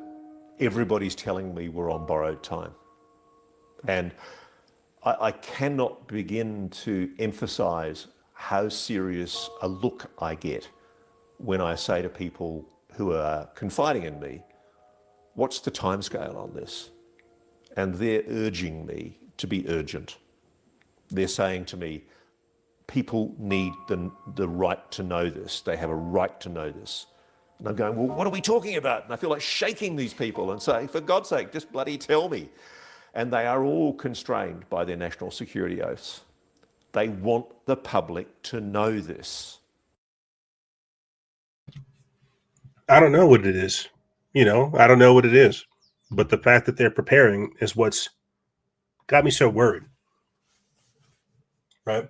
everybody's telling me we're on borrowed time. And I cannot begin to emphasize how serious a look I get when I say to people who are confiding in me, what's the timescale on this? And they're urging me to be urgent. They're saying to me, people need the right to know this. They have a right to know this. And I'm going, well, what are we talking about? And I feel like shaking these people and saying, for God's sake, just bloody tell me. And they are all constrained by their national security oaths. They want the public to know this. I don't know what it is. I don't know what it is. But the fact that they're preparing is what's got me so worried. Right?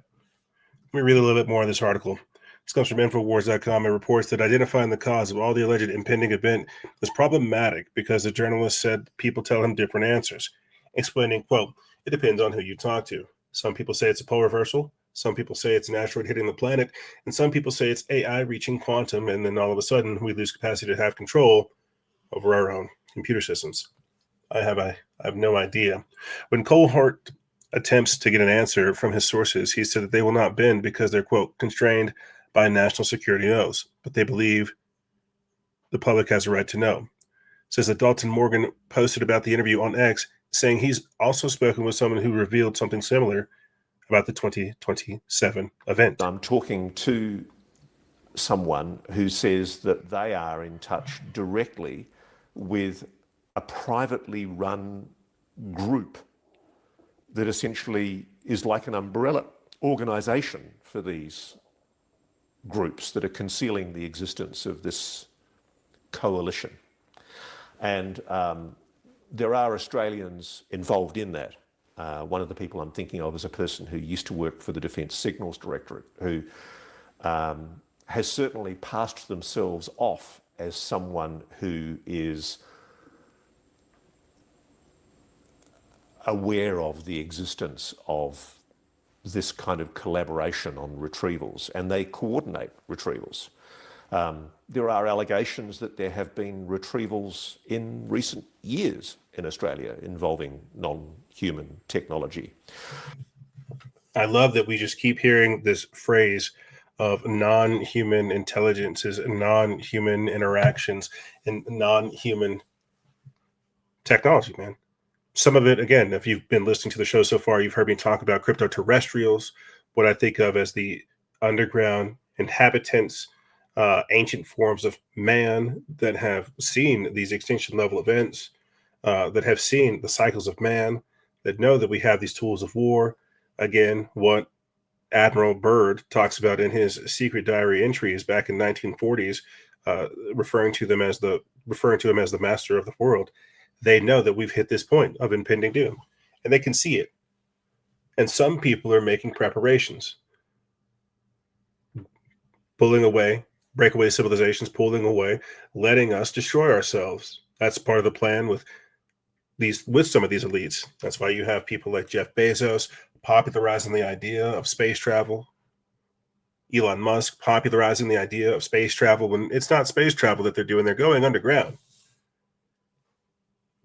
Let me read a little bit more of this article. This comes from Infowars.com. It reports that identifying the cause of all the alleged impending event is problematic because the journalist said people tell him different answers, explaining, quote, it depends on who you talk to. Some people say it's a pole reversal. Some people say it's an asteroid hitting the planet. And some people say it's AI reaching quantum. And then all of a sudden we lose capacity to have control over our own computer systems. I have no idea. When Coulthart attempts to get an answer from his sources, he said that they will not bend because they're, quote, constrained by national security oaths, but they believe the public has a right to know. Says that Dalton Morgan posted about the interview on X, saying he's also spoken with someone who revealed something similar about the 2027 event. I'm talking to someone who says that they are in touch directly with a privately run group that essentially is like an umbrella organization for these groups that are concealing the existence of this coalition. And there are Australians involved in that. One of the people I'm thinking of is a person who used to work for the Defence Signals Directorate, who has certainly passed themselves off as someone who is aware of the existence of this kind of collaboration on retrievals, and they coordinate retrievals. There are allegations that there have been retrievals in recent years in Australia involving non-human technology. I love that we just keep hearing this phrase of non-human intelligences, non-human interactions, and non-human technology, man. Some of it, again, if you've been listening to the show so far, you've heard me talk about crypto-terrestrials, what I think of as the underground inhabitants, ancient forms of man that have seen these extinction level events, that have seen the cycles of man, that know that we have these tools of war. Again, what Admiral Byrd talks about in his secret diary entries back in 1940s, referring to him as the master of the world, they know that we've hit this point of impending doom, and they can see it. And some people are making preparations, pulling away, breakaway civilizations, pulling away, letting us destroy ourselves. That's part of the plan with some of these elites. That's why you have people like Jeff Bezos popularizing the idea of space travel. Elon Musk popularizing the idea of space travel when it's not space travel that they're doing. They're going underground.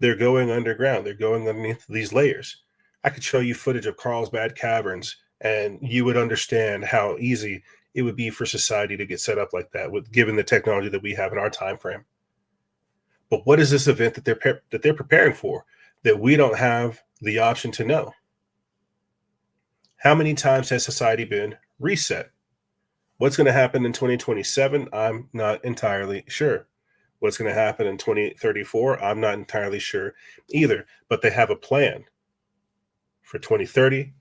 They're going underground. They're going underneath these layers. I could show you footage of Carlsbad Caverns, and you would understand how easy it would be for society to get set up like that, given the technology that we have in our time frame. But what is this event that they're preparing for that we don't have the option to know? How many times has society been reset? What's going to happen in 2027? I'm not entirely sure. What's going to happen in 2034? I'm not entirely sure either. But they have a plan for 2030.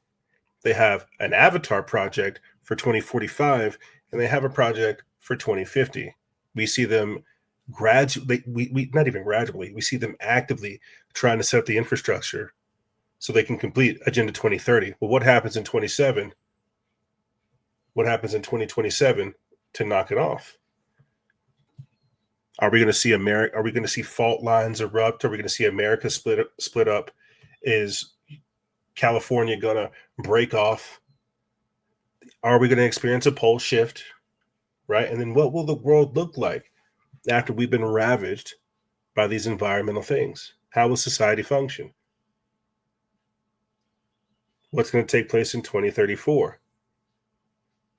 They have an avatar project for 2045, and they have a project for 2050. We see them gradually, not even gradually, we see them actively trying to set up the infrastructure so they can complete Agenda 2030. Well, what happens in 27? What happens in 2027 to knock it off? Are we going to see America? Are we going to see fault lines erupt? Are we going to see America split up? Is California going to break off? Are we going to experience a pole shift? Right? And then what will the world look like after we've been ravaged by these environmental things? How will society function? What's going to take place in 2034?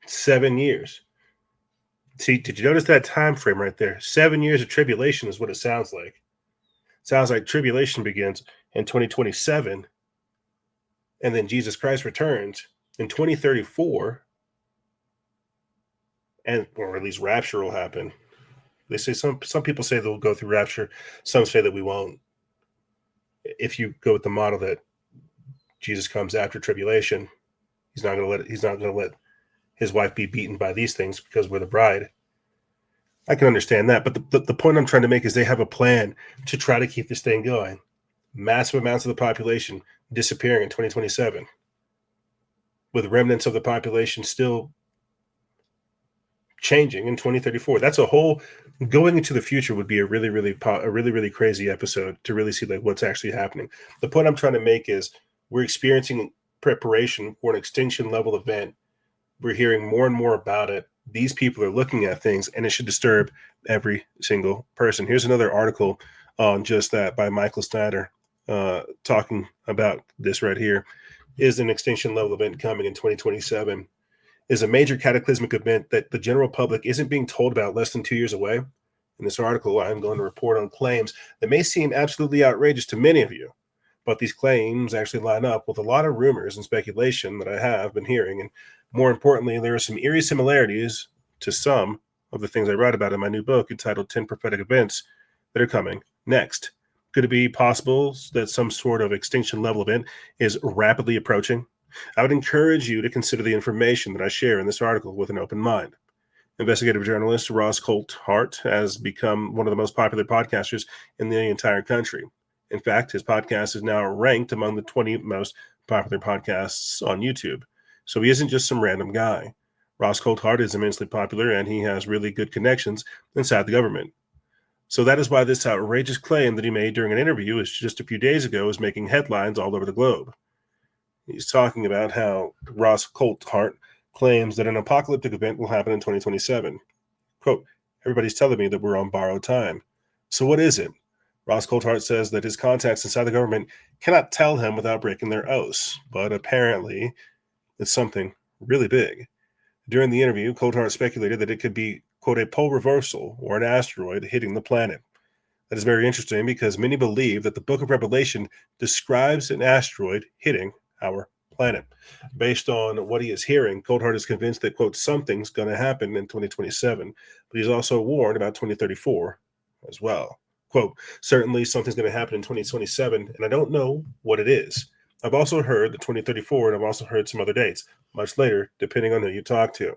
7 years. See, did you notice that time frame right there? 7 years of tribulation is what it sounds like. It sounds like tribulation begins in 2027, and then Jesus Christ returns in 2034, or at least rapture will happen. They say some people say they'll go through rapture. Some say that we won't. If you go with the model that Jesus comes after tribulation, he's not going to let his wife be beaten by these things because we're the bride. I can understand that, but the point I'm trying to make is they have a plan to try to keep this thing going. Massive amounts of the population disappearing in 2027, with remnants of the population still changing in 2034. That's a whole going into the future would be a really crazy episode to really see like what's actually happening. The point I'm trying to make is we're experiencing preparation for an extinction level event. We're hearing more and more about it. These people are looking at things, and it should disturb every single person. Here's another article on just that by Michael Snyder, talking about this right here. Is an extinction level event coming in 2027? Is a major cataclysmic event that the general public isn't being told about less than 2 years away. In this article, I'm going to report on claims that may seem absolutely outrageous to many of you, but these claims actually line up with a lot of rumors and speculation that I have been hearing. And more importantly, there are some eerie similarities to some of the things I write about in my new book entitled 10 Prophetic Events that are coming next. Could it be possible that some sort of extinction level event is rapidly approaching? I would encourage you to consider the information that I share in this article with an open mind. Investigative journalist Ross Coulthart has become one of the most popular podcasters in the entire country. In fact, his podcast is now ranked among the 20 most popular podcasts on YouTube. So he isn't just some random guy. Ross Coulthart is immensely popular, and he has really good connections inside the government. So that is why this outrageous claim that he made during an interview just a few days ago is making headlines all over the globe. He's talking about how Ross Coulthart claims that an apocalyptic event will happen in 2027. Quote, everybody's telling me that we're on borrowed time. So what is it? Ross Coulthart says that his contacts inside the government cannot tell him without breaking their oaths, but apparently it's something really big. During the interview, Coulthart speculated that it could be, quote, a pole reversal or an asteroid hitting the planet. That is very interesting because many believe that the book of Revelation describes an asteroid hitting our planet. Based on what he is hearing, Coulthart is convinced that, quote, something's going to happen in 2027, but he's also warned about 2034 as well. Quote, certainly something's going to happen in 2027, and I don't know what it is. I've also heard the 2034, and I've also heard some other dates, much later, depending on who you talk to.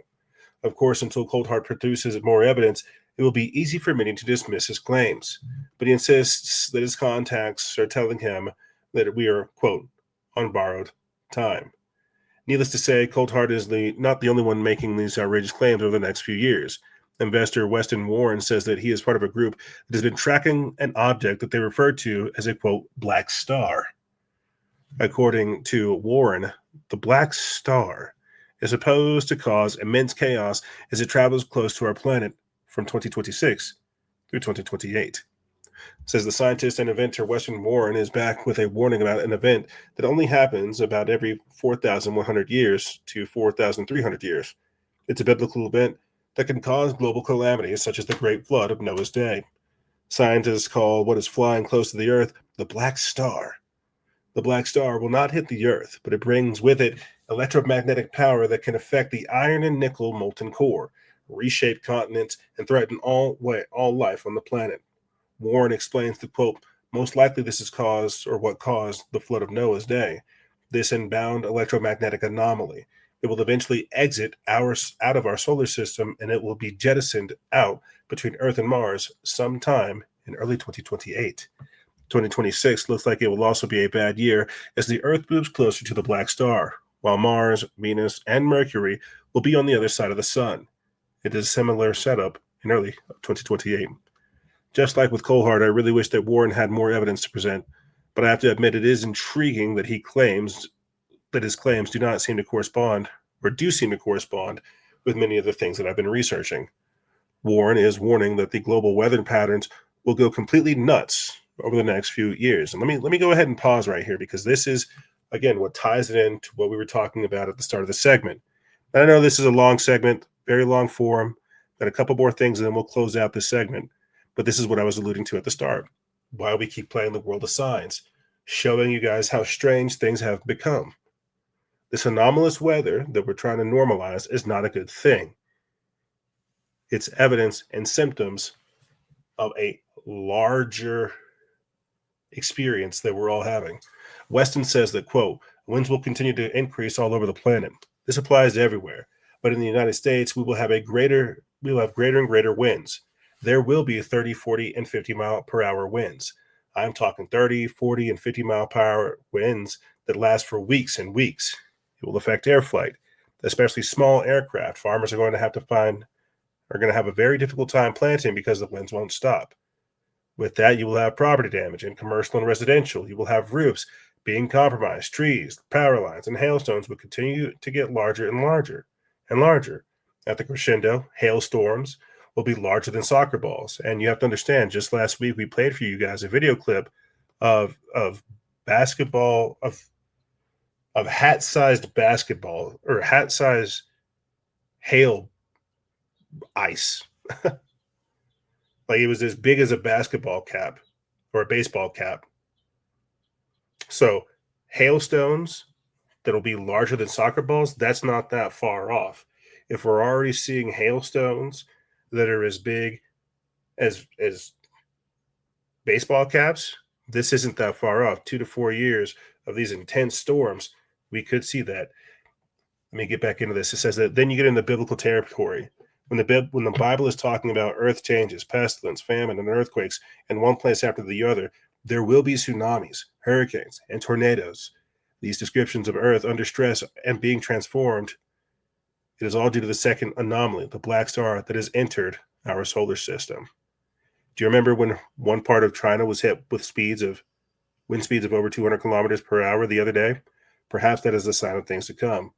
Of course, until Coulthart produces more evidence, it will be easy for many to dismiss his claims, but he insists that his contacts are telling him that we are, quote, on borrowed time. Needless to say, cold-hearted is not the only one making these outrageous claims over the next few years. Investor Weston Warren says that he is part of a group that has been tracking an object that they refer to as a, quote, black star. According to Warren, the black star is supposed to cause immense chaos as it travels close to our planet from 2026 through 2028. Says the scientist and inventor Weston Warren is back with a warning about an event that only happens about every 4,100 years to 4,300 years. It's a biblical event that can cause global calamities such as the Great Flood of Noah's Day. Scientists call what is flying close to the Earth the black star. The black star will not hit the Earth, but it brings with it electromagnetic power that can affect the iron and nickel molten core, reshape continents, and threaten all life on the planet. Warren explains that, quote, most likely this is what caused the flood of Noah's Day, this inbound electromagnetic anomaly. It will eventually exit out of our solar system, and it will be jettisoned out between Earth and Mars sometime in early 2028. 2026 looks like it will also be a bad year as the Earth moves closer to the black star, while Mars, Venus, and Mercury will be on the other side of the sun. It is a similar setup in early 2028. Just like with Coldheart, I really wish that Warren had more evidence to present, but I have to admit it is intriguing that his claims do not seem to correspond, or do seem to correspond, with many of the things that I've been researching. Warren is warning that the global weather patterns will go completely nuts over the next few years. And let me go ahead and pause right here, because this is, again, what ties it into what we were talking about at the start of the segment. And I know this is a long segment, very long form, got a couple more things, and then we'll close out this segment. But this is what I was alluding to at the start. Why we keep playing the world of science, showing you guys how strange things have become. This anomalous weather that we're trying to normalize is not a good thing. It's evidence and symptoms of a larger experience that we're all having. Weston says that, quote, winds will continue to increase all over the planet. This applies everywhere. But in the United States, we will have greater and greater winds. There will be 30, 40, and 50 mile per hour winds. I'm talking 30, 40, and 50 mile per hour winds that last for weeks and weeks. It will affect air flight, especially small aircraft. Farmers are going to have a very difficult time planting because the winds won't stop. With that, you will have property damage in commercial and residential. You will have roofs being compromised, trees, power lines, and hailstones will continue to get larger and larger and larger. At the crescendo, hailstorms will be larger than soccer balls. And you have to understand, just last week we played for you guys a video clip of basketball, of hat-sized basketball, or hat-sized hail ice. Like it was as big as a basketball cap or a baseball cap. So hailstones that'll be larger than soccer balls, that's not that far off. If we're already seeing hailstones that are as big as baseball caps, this isn't that far off. 2 to 4 years of these intense storms, we could see that. Let me get back into this. It says that then you get into biblical territory. When the Bible is talking about earth changes, pestilence, famine, and earthquakes in one place after the other, there will be tsunamis, hurricanes, and tornadoes. These descriptions of earth under stress and being transformed, it is all due to the second anomaly, the black star that has entered our solar system. Do you remember when one part of China was hit with wind speeds of over 200 kilometers per hour the other day? Perhaps that is a sign of things to come.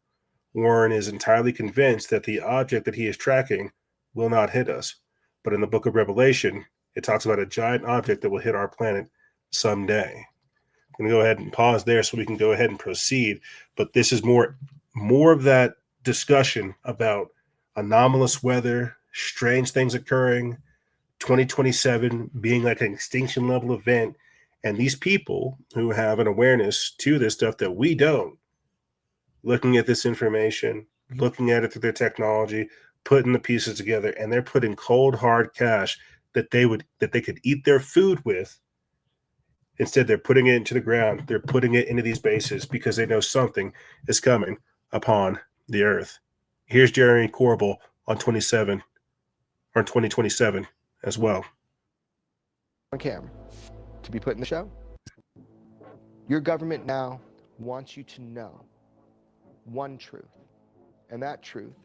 Warren is entirely convinced that the object that he is tracking will not hit us. But in the book of Revelation, it talks about a giant object that will hit our planet someday. I'm going to go ahead and pause there so we can go ahead and proceed. But this is more of that discussion about anomalous weather, strange things occurring, 2027 being like an extinction level event, and these people who have an awareness to this stuff that we don't, looking at this information, looking at it through their technology, putting the pieces together, and they're putting cold hard cash that they could eat their food with. Instead, they're putting it into the ground. They're putting it into these bases because they know something is coming upon the earth. Here's Jeremy Corbell on are in 2027 as well. On camera to be put in the show. Your government now wants you to know one truth, and that truth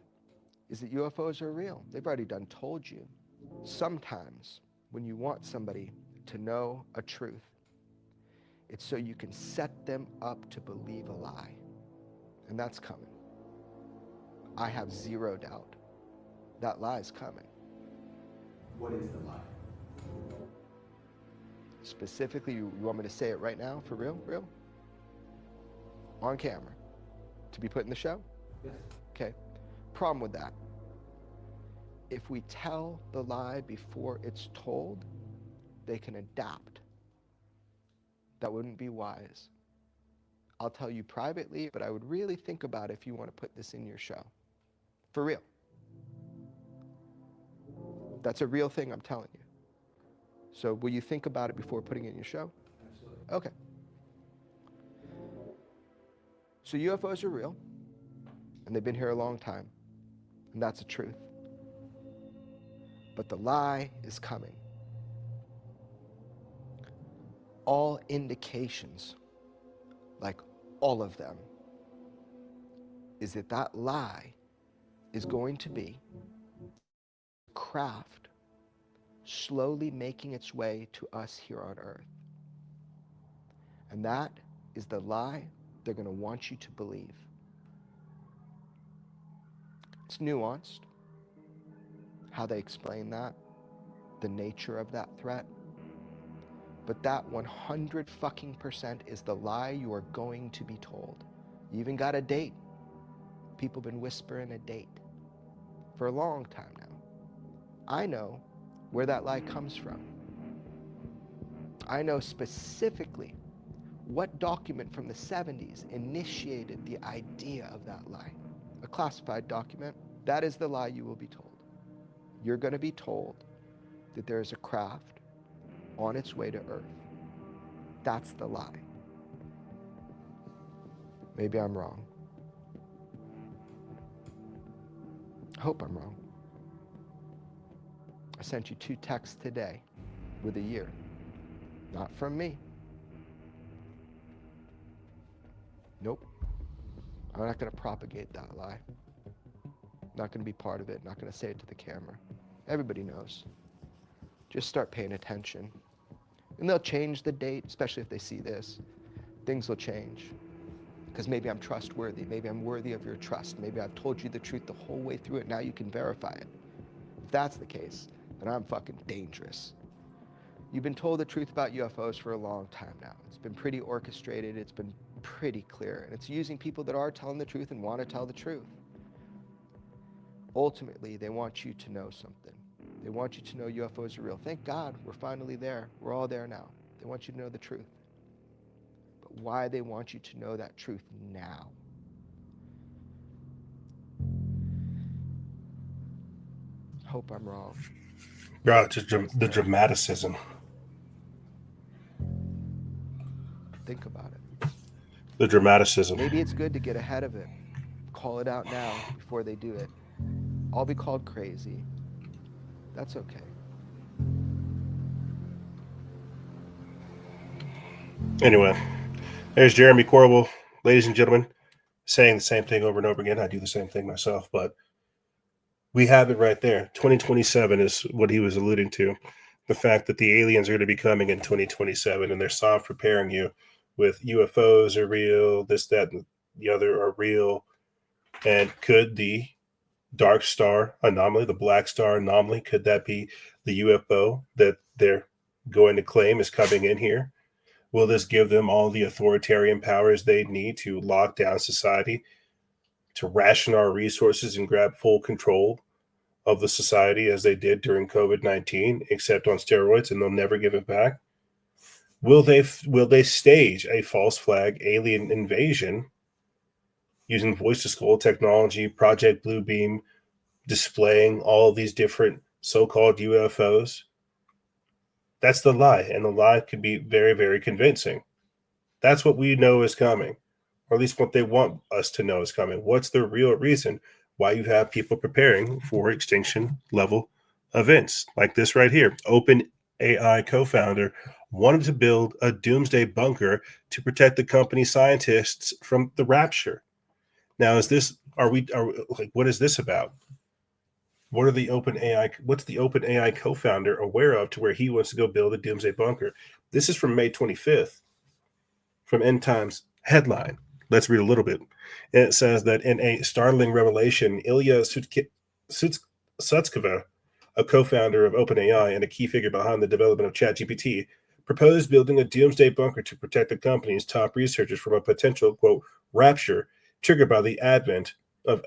is that UFOs are real. They've already done told you. Sometimes when you want somebody to know a truth, it's so you can set them up to believe a lie, and that's coming. I have zero doubt that lie is coming. What is the lie? Specifically, you want me to say it right now, for real? Real? On camera? To be put in the show? Yes. Okay. Problem with that. If we tell the lie before it's told, they can adapt. That wouldn't be wise. I'll tell you privately, but I would really think about if you want to put this in your show. For real. That's a real thing I'm telling you. So will you think about it before putting it in your show? Absolutely. Okay. So UFOs are real, and they've been here a long time, and that's the truth. But the lie is coming. All indications, like all of them, is that that lie is going to be craft slowly making its way to us here on Earth. And that is the lie they're going to want you to believe. It's nuanced, how they explain that, the nature of that threat. But that 100% is the lie you are going to be told. You even got a date. People have been whispering a date for a long time now. I know where that lie comes from. I know specifically what document from the 70s initiated the idea of that lie. A classified document. That is the lie you will be told. You're going to be told that there is a craft on its way to Earth. That's the lie. Maybe I'm wrong. I hope I'm wrong. I sent you 2 texts today with a year. Not from me. Nope. I'm not going to propagate that lie. Not going to be part of it. Not going to say it to the camera. Everybody knows. Just start paying attention. And they'll change the date, especially if they see this. Things will change. Because maybe I'm trustworthy. Maybe I'm worthy of your trust. Maybe I've told you the truth the whole way through it. Now you can verify it. If that's the case, then I'm fucking dangerous. You've been told the truth about UFOs for a long time now. It's been pretty orchestrated. It's been pretty clear. And it's using people that are telling the truth and want to tell the truth. Ultimately, they want you to know something. They want you to know UFOs are real. Thank God we're finally there. We're all there now. They want you to know the truth. But why they want you to know that truth now? Hope I'm wrong. Bro, it's just the dramaticism. Think about it. The dramaticism. Maybe it's good to get ahead of it. Call it out now before they do it. I'll be called crazy. That's okay. Anyway, there's Jeremy Corbell, ladies and gentlemen, saying the same thing over and over again. I do the same thing myself, but we have it right there. 2027 is what he was alluding to. The fact that the aliens are going to be coming in 2027 and they're soft preparing you with UFOs are real, this, that, and the other are real. And could the dark star anomaly, the black star anomaly, could that be the UFO that they're going to claim is coming in here? Will this give them all the authoritarian powers they need to lock down society, to ration our resources and grab full control of the society as they did during COVID-19, except on steroids, and they'll never give it back? Will they stage a false flag alien invasion using voice to skull technology, Project Bluebeam, displaying all of these different so-called UFOs? That's the lie, and the lie could be very, very convincing. That's what we know is coming, or at least what they want us to know is coming. What's the real reason why you have people preparing for extinction level events like this right here. Open AI co-founder wanted to build a doomsday bunker to protect the company scientists from the rapture. Now, is this, are we like, what is this about? What are the what's the open AI co-founder aware of to where he wants to go build a doomsday bunker? This is from May 25th from End Times headline. Let's read a little bit. And it says that in a startling revelation, Ilya Sutskever, a co-founder of OpenAI and a key figure behind the development of ChatGPT, proposed building a doomsday bunker to protect the company's top researchers from a potential, quote, rapture triggered by the advent of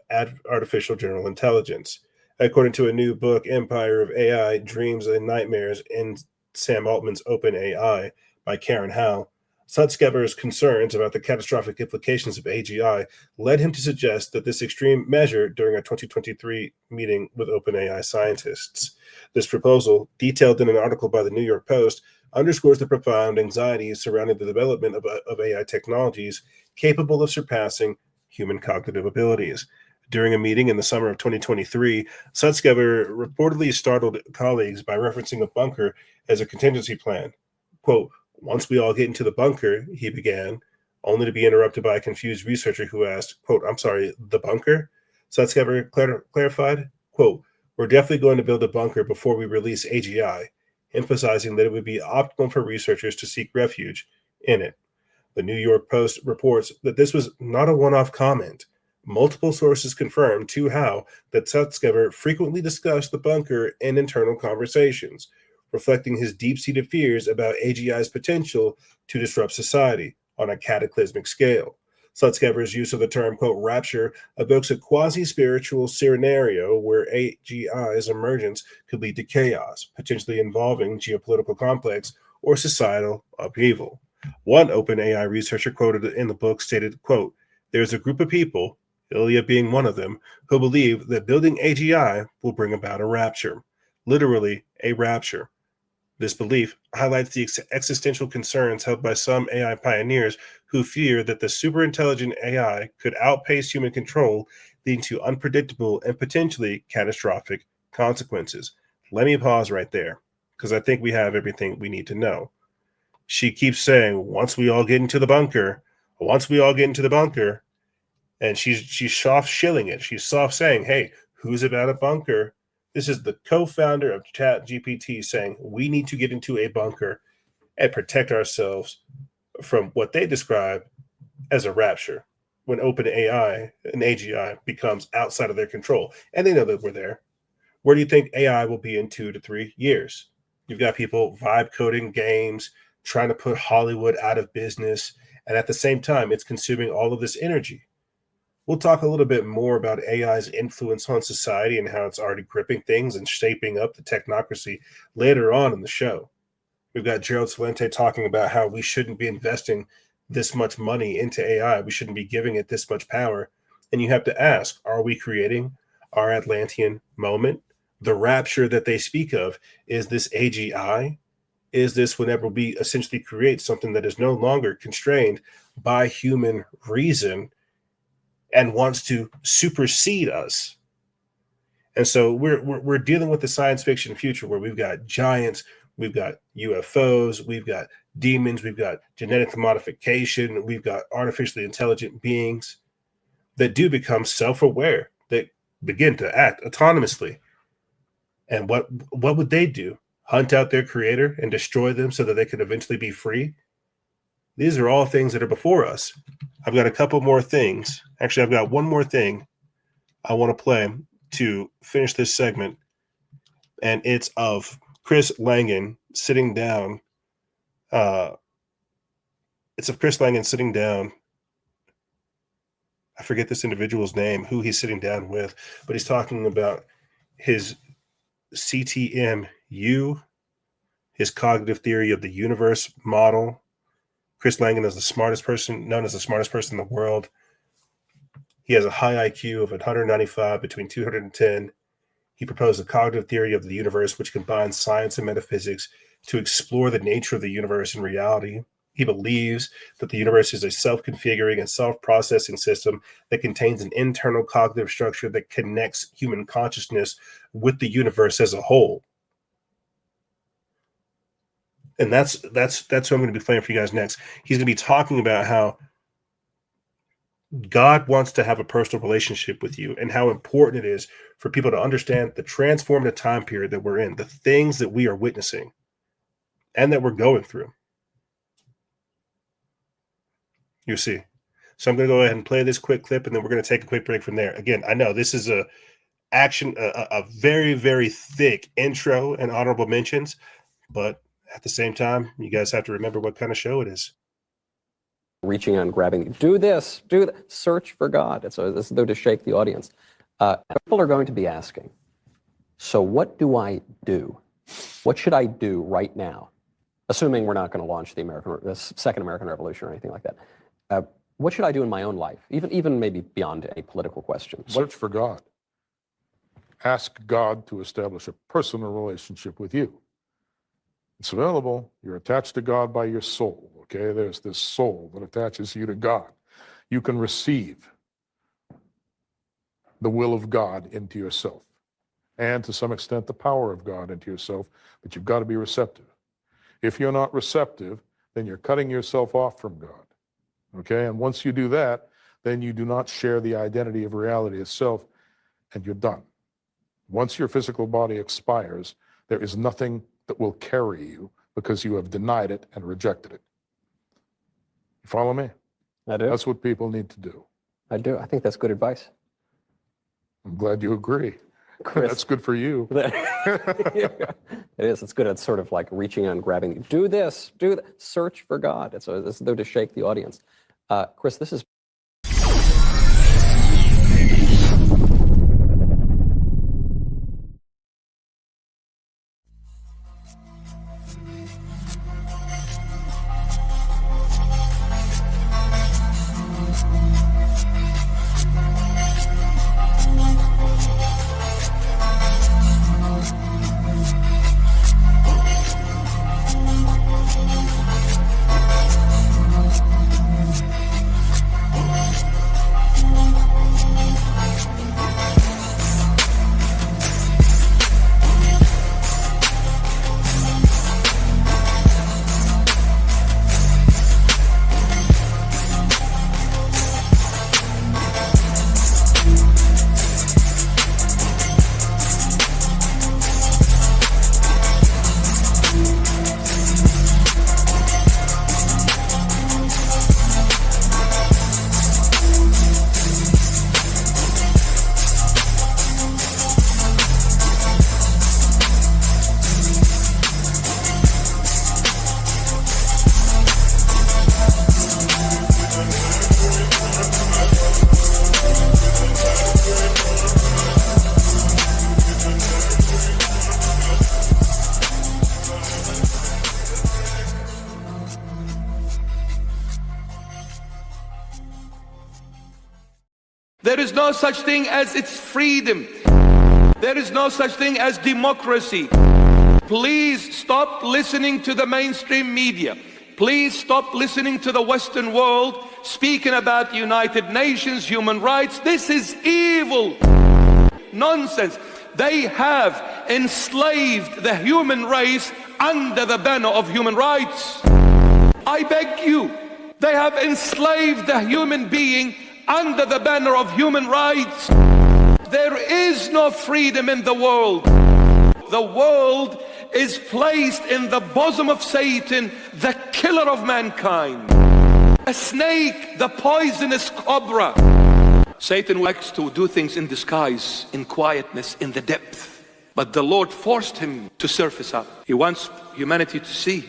artificial general intelligence. According to a new book, Empire of AI, Dreams and Nightmares in Sam Altman's OpenAI by Karen Howe, Sutskever's concerns about the catastrophic implications of AGI led him to suggest that this extreme measure during a 2023 meeting with OpenAI scientists. This proposal, detailed in an article by the New York Post, underscores the profound anxieties surrounding the development of AI technologies capable of surpassing human cognitive abilities. During a meeting in the summer of 2023, Sutskever reportedly startled colleagues by referencing a bunker as a contingency plan. Quote, once we all get into the bunker, he began, only to be interrupted by a confused researcher who asked, quote, I'm sorry, the bunker? Sutskever clarified, quote, we're definitely going to build a bunker before we release AGI, emphasizing that it would be optimal for researchers to seek refuge in it. The New York Post reports that this was not a one-off comment. Multiple sources confirmed to Howe that Sutskever frequently discussed the bunker in internal conversations, reflecting his deep-seated fears about AGI's potential to disrupt society on a cataclysmic scale. Sutskever's use of the term, quote, rapture evokes a quasi-spiritual scenario where AGI's emergence could lead to chaos, potentially involving geopolitical conflicts or societal upheaval. One OpenAI researcher quoted in the book stated, quote, there's a group of people, Ilya being one of them, who believe that building AGI will bring about a rapture. Literally, a rapture. This belief highlights the existential concerns held by some AI pioneers who fear that the superintelligent AI could outpace human control, leading to unpredictable and potentially catastrophic consequences. Let me pause right there, because I think we have everything we need to know. She keeps saying, once we all get into the bunker, and she's soft shilling it. She's soft saying, hey, who's about a bunker? This is the co-founder of ChatGPT saying we need to get into a bunker and protect ourselves from what they describe as a rapture when OpenAI and AGI becomes outside of their control. And they know that we're there. Where do you think AI will be in 2 to 3 years? You've got people vibe coding games, trying to put Hollywood out of business. And at the same time, it's consuming all of this energy. We'll talk a little bit more about AI's influence on society and how it's already gripping things and shaping up the technocracy later on in the show. We've got Gerald Celente talking about how we shouldn't be investing this much money into AI. We shouldn't be giving it this much power. And you have to ask, are we creating our Atlantean moment? The rapture that they speak of, is this AGI? Is this whenever we essentially create something that is no longer constrained by human reason and wants to supersede us? And so we're dealing with the science fiction future where we've got giants, we've got UFOs, we've got demons, we've got genetic modification, we've got artificially intelligent beings that do become self-aware, that begin to act autonomously. And what would they do? Hunt out their creator and destroy them so that they could eventually be free? These are all things that are before us. I've got a couple more things. Actually, I've got one more thing I want to play to finish this segment. And it's of Chris Langan sitting down. It's of Chris Langan sitting down. I forget this individual's name, who he's sitting down with, but he's talking about his CTMU, his cognitive theory of the universe model. Chris Langan is the smartest person, known as the smartest person in the world. He has a high IQ of 195, between 210. He proposed a cognitive theory of the universe, which combines science and metaphysics to explore the nature of the universe and reality. He believes that the universe is a self-configuring and self-processing system that contains an internal cognitive structure that connects human consciousness with the universe as a whole. And that's what I'm going to be playing for you guys next. He's going to be talking about how God wants to have a personal relationship with you and how important it is for people to understand the transformative time period that we're in, the things that we are witnessing and that we're going through. You see. So I'm going to go ahead and play this quick clip, and then we're going to take a quick break from there. Again, I know this is a very, very thick intro and honorable mentions, but at the same time, you guys have to remember what kind of show it is. Reaching on grabbing, do this, do that, search for God. It's this is there to shake the audience. People are going to be asking, so what do I do? What should I do right now? Assuming we're not going to launch the second American Revolution or anything like that. What should I do in my own life, even maybe beyond a political question? Search for God. Ask God to establish a personal relationship with you. It's available. You're attached to God by your soul, okay? There's this soul that attaches you to God. You can receive the will of God into yourself and to some extent the power of God into yourself, but you've got to be receptive. If you're not receptive, then you're cutting yourself off from God. Okay, and once you do that, then you do not share the identity of reality itself, and you're done. Once your physical body expires, there is nothing that will carry you because you have denied it and rejected it. You follow me? I do. That's what people need to do. I do. I think that's good advice. I'm glad you agree. Chris. That's good for you. It is. It's good. It's sort of like reaching on grabbing. Do this, do that. Search for God. It's there to shake the audience. Chris, this is. There is no such thing as its freedom. There is no such thing as democracy. Please stop listening to the mainstream media. Please stop listening to the Western world speaking about United Nations, human rights. This is evil. Nonsense. They have enslaved the human race under the banner of human rights. I beg you, they have enslaved the human being under the banner of human rights. There is no freedom in the world. The world is placed in the bosom of Satan, the killer of mankind. A snake, the poisonous cobra. Satan likes to do things in disguise, in quietness, in the depth. But the Lord forced him to surface up. He wants humanity to see.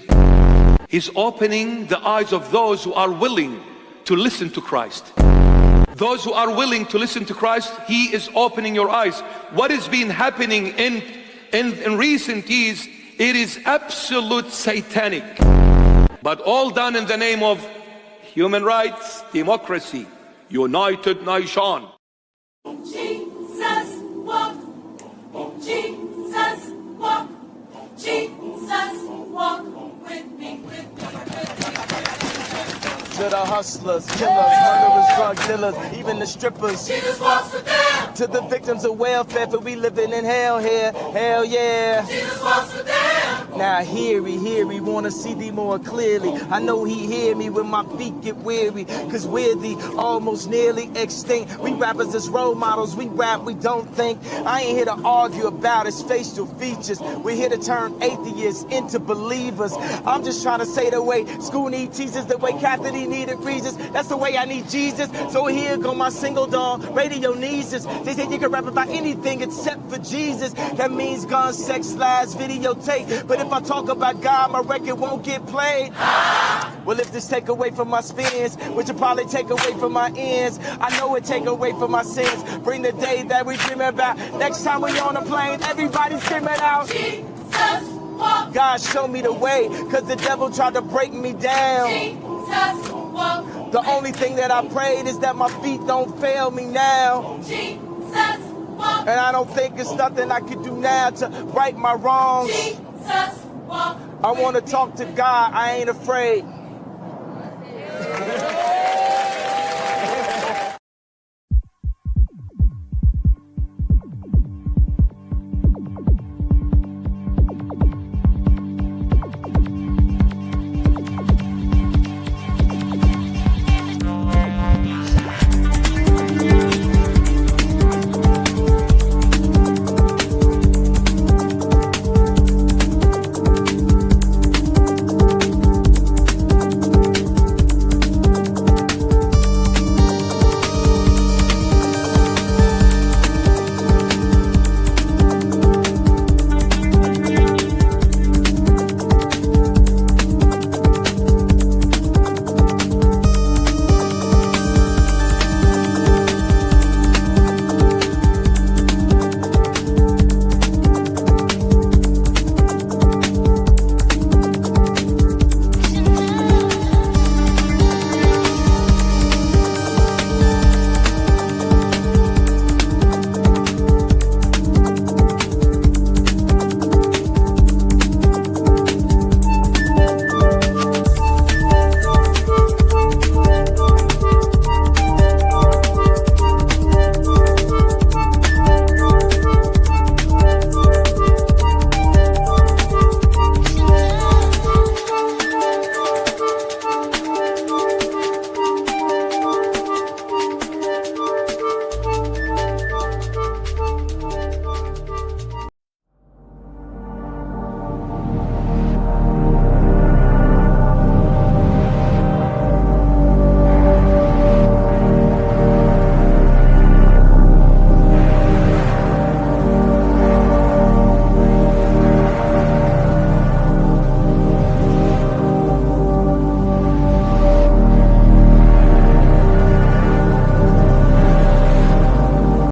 He's opening the eyes of those who are willing to listen to Christ. Those who are willing to listen to Christ, He is opening your eyes. What has been happening in recent years, it is absolute satanic. But all done in the name of human rights, democracy, United Nation. Jesus walk, Jesus walk, Jesus walk with me, with me, with me. to the hustlers, killers, murderers, drug dealers, even the strippers. Jesus walks the down. To the victims of welfare, for we living in hell here. Hell yeah. Jesus walks the down. Now hear me, wanna see thee more clearly. I know he hear me when my feet get weary, cause we're the almost nearly extinct. We rappers as role models, we rap, we don't think. I ain't here to argue about his facial features. We're here to turn atheists into believers. I'm just trying to say the way school need teachers, the way Catholic needed Regis. That's the way I need Jesus. So here go my single dog, radio nieces. They say you can rap about anything except for Jesus. That means guns, sex, lies, videotape. But if I talk about God, my record won't get played. Well, if this take away from my spins, which will probably take away from my ends, I know it take away from my sins. Bring the day that we dream about. Next time we on a plane, everybody's screaming out. Jesus walk. God show me the way, cause the devil tried to break me down. Jesus walk. The only thing that I prayed is that my feet don't fail me now. Jesus walk. And I don't think it's nothing I can do now to right my wrongs. Jesus walk. I want to talk to God, I ain't afraid.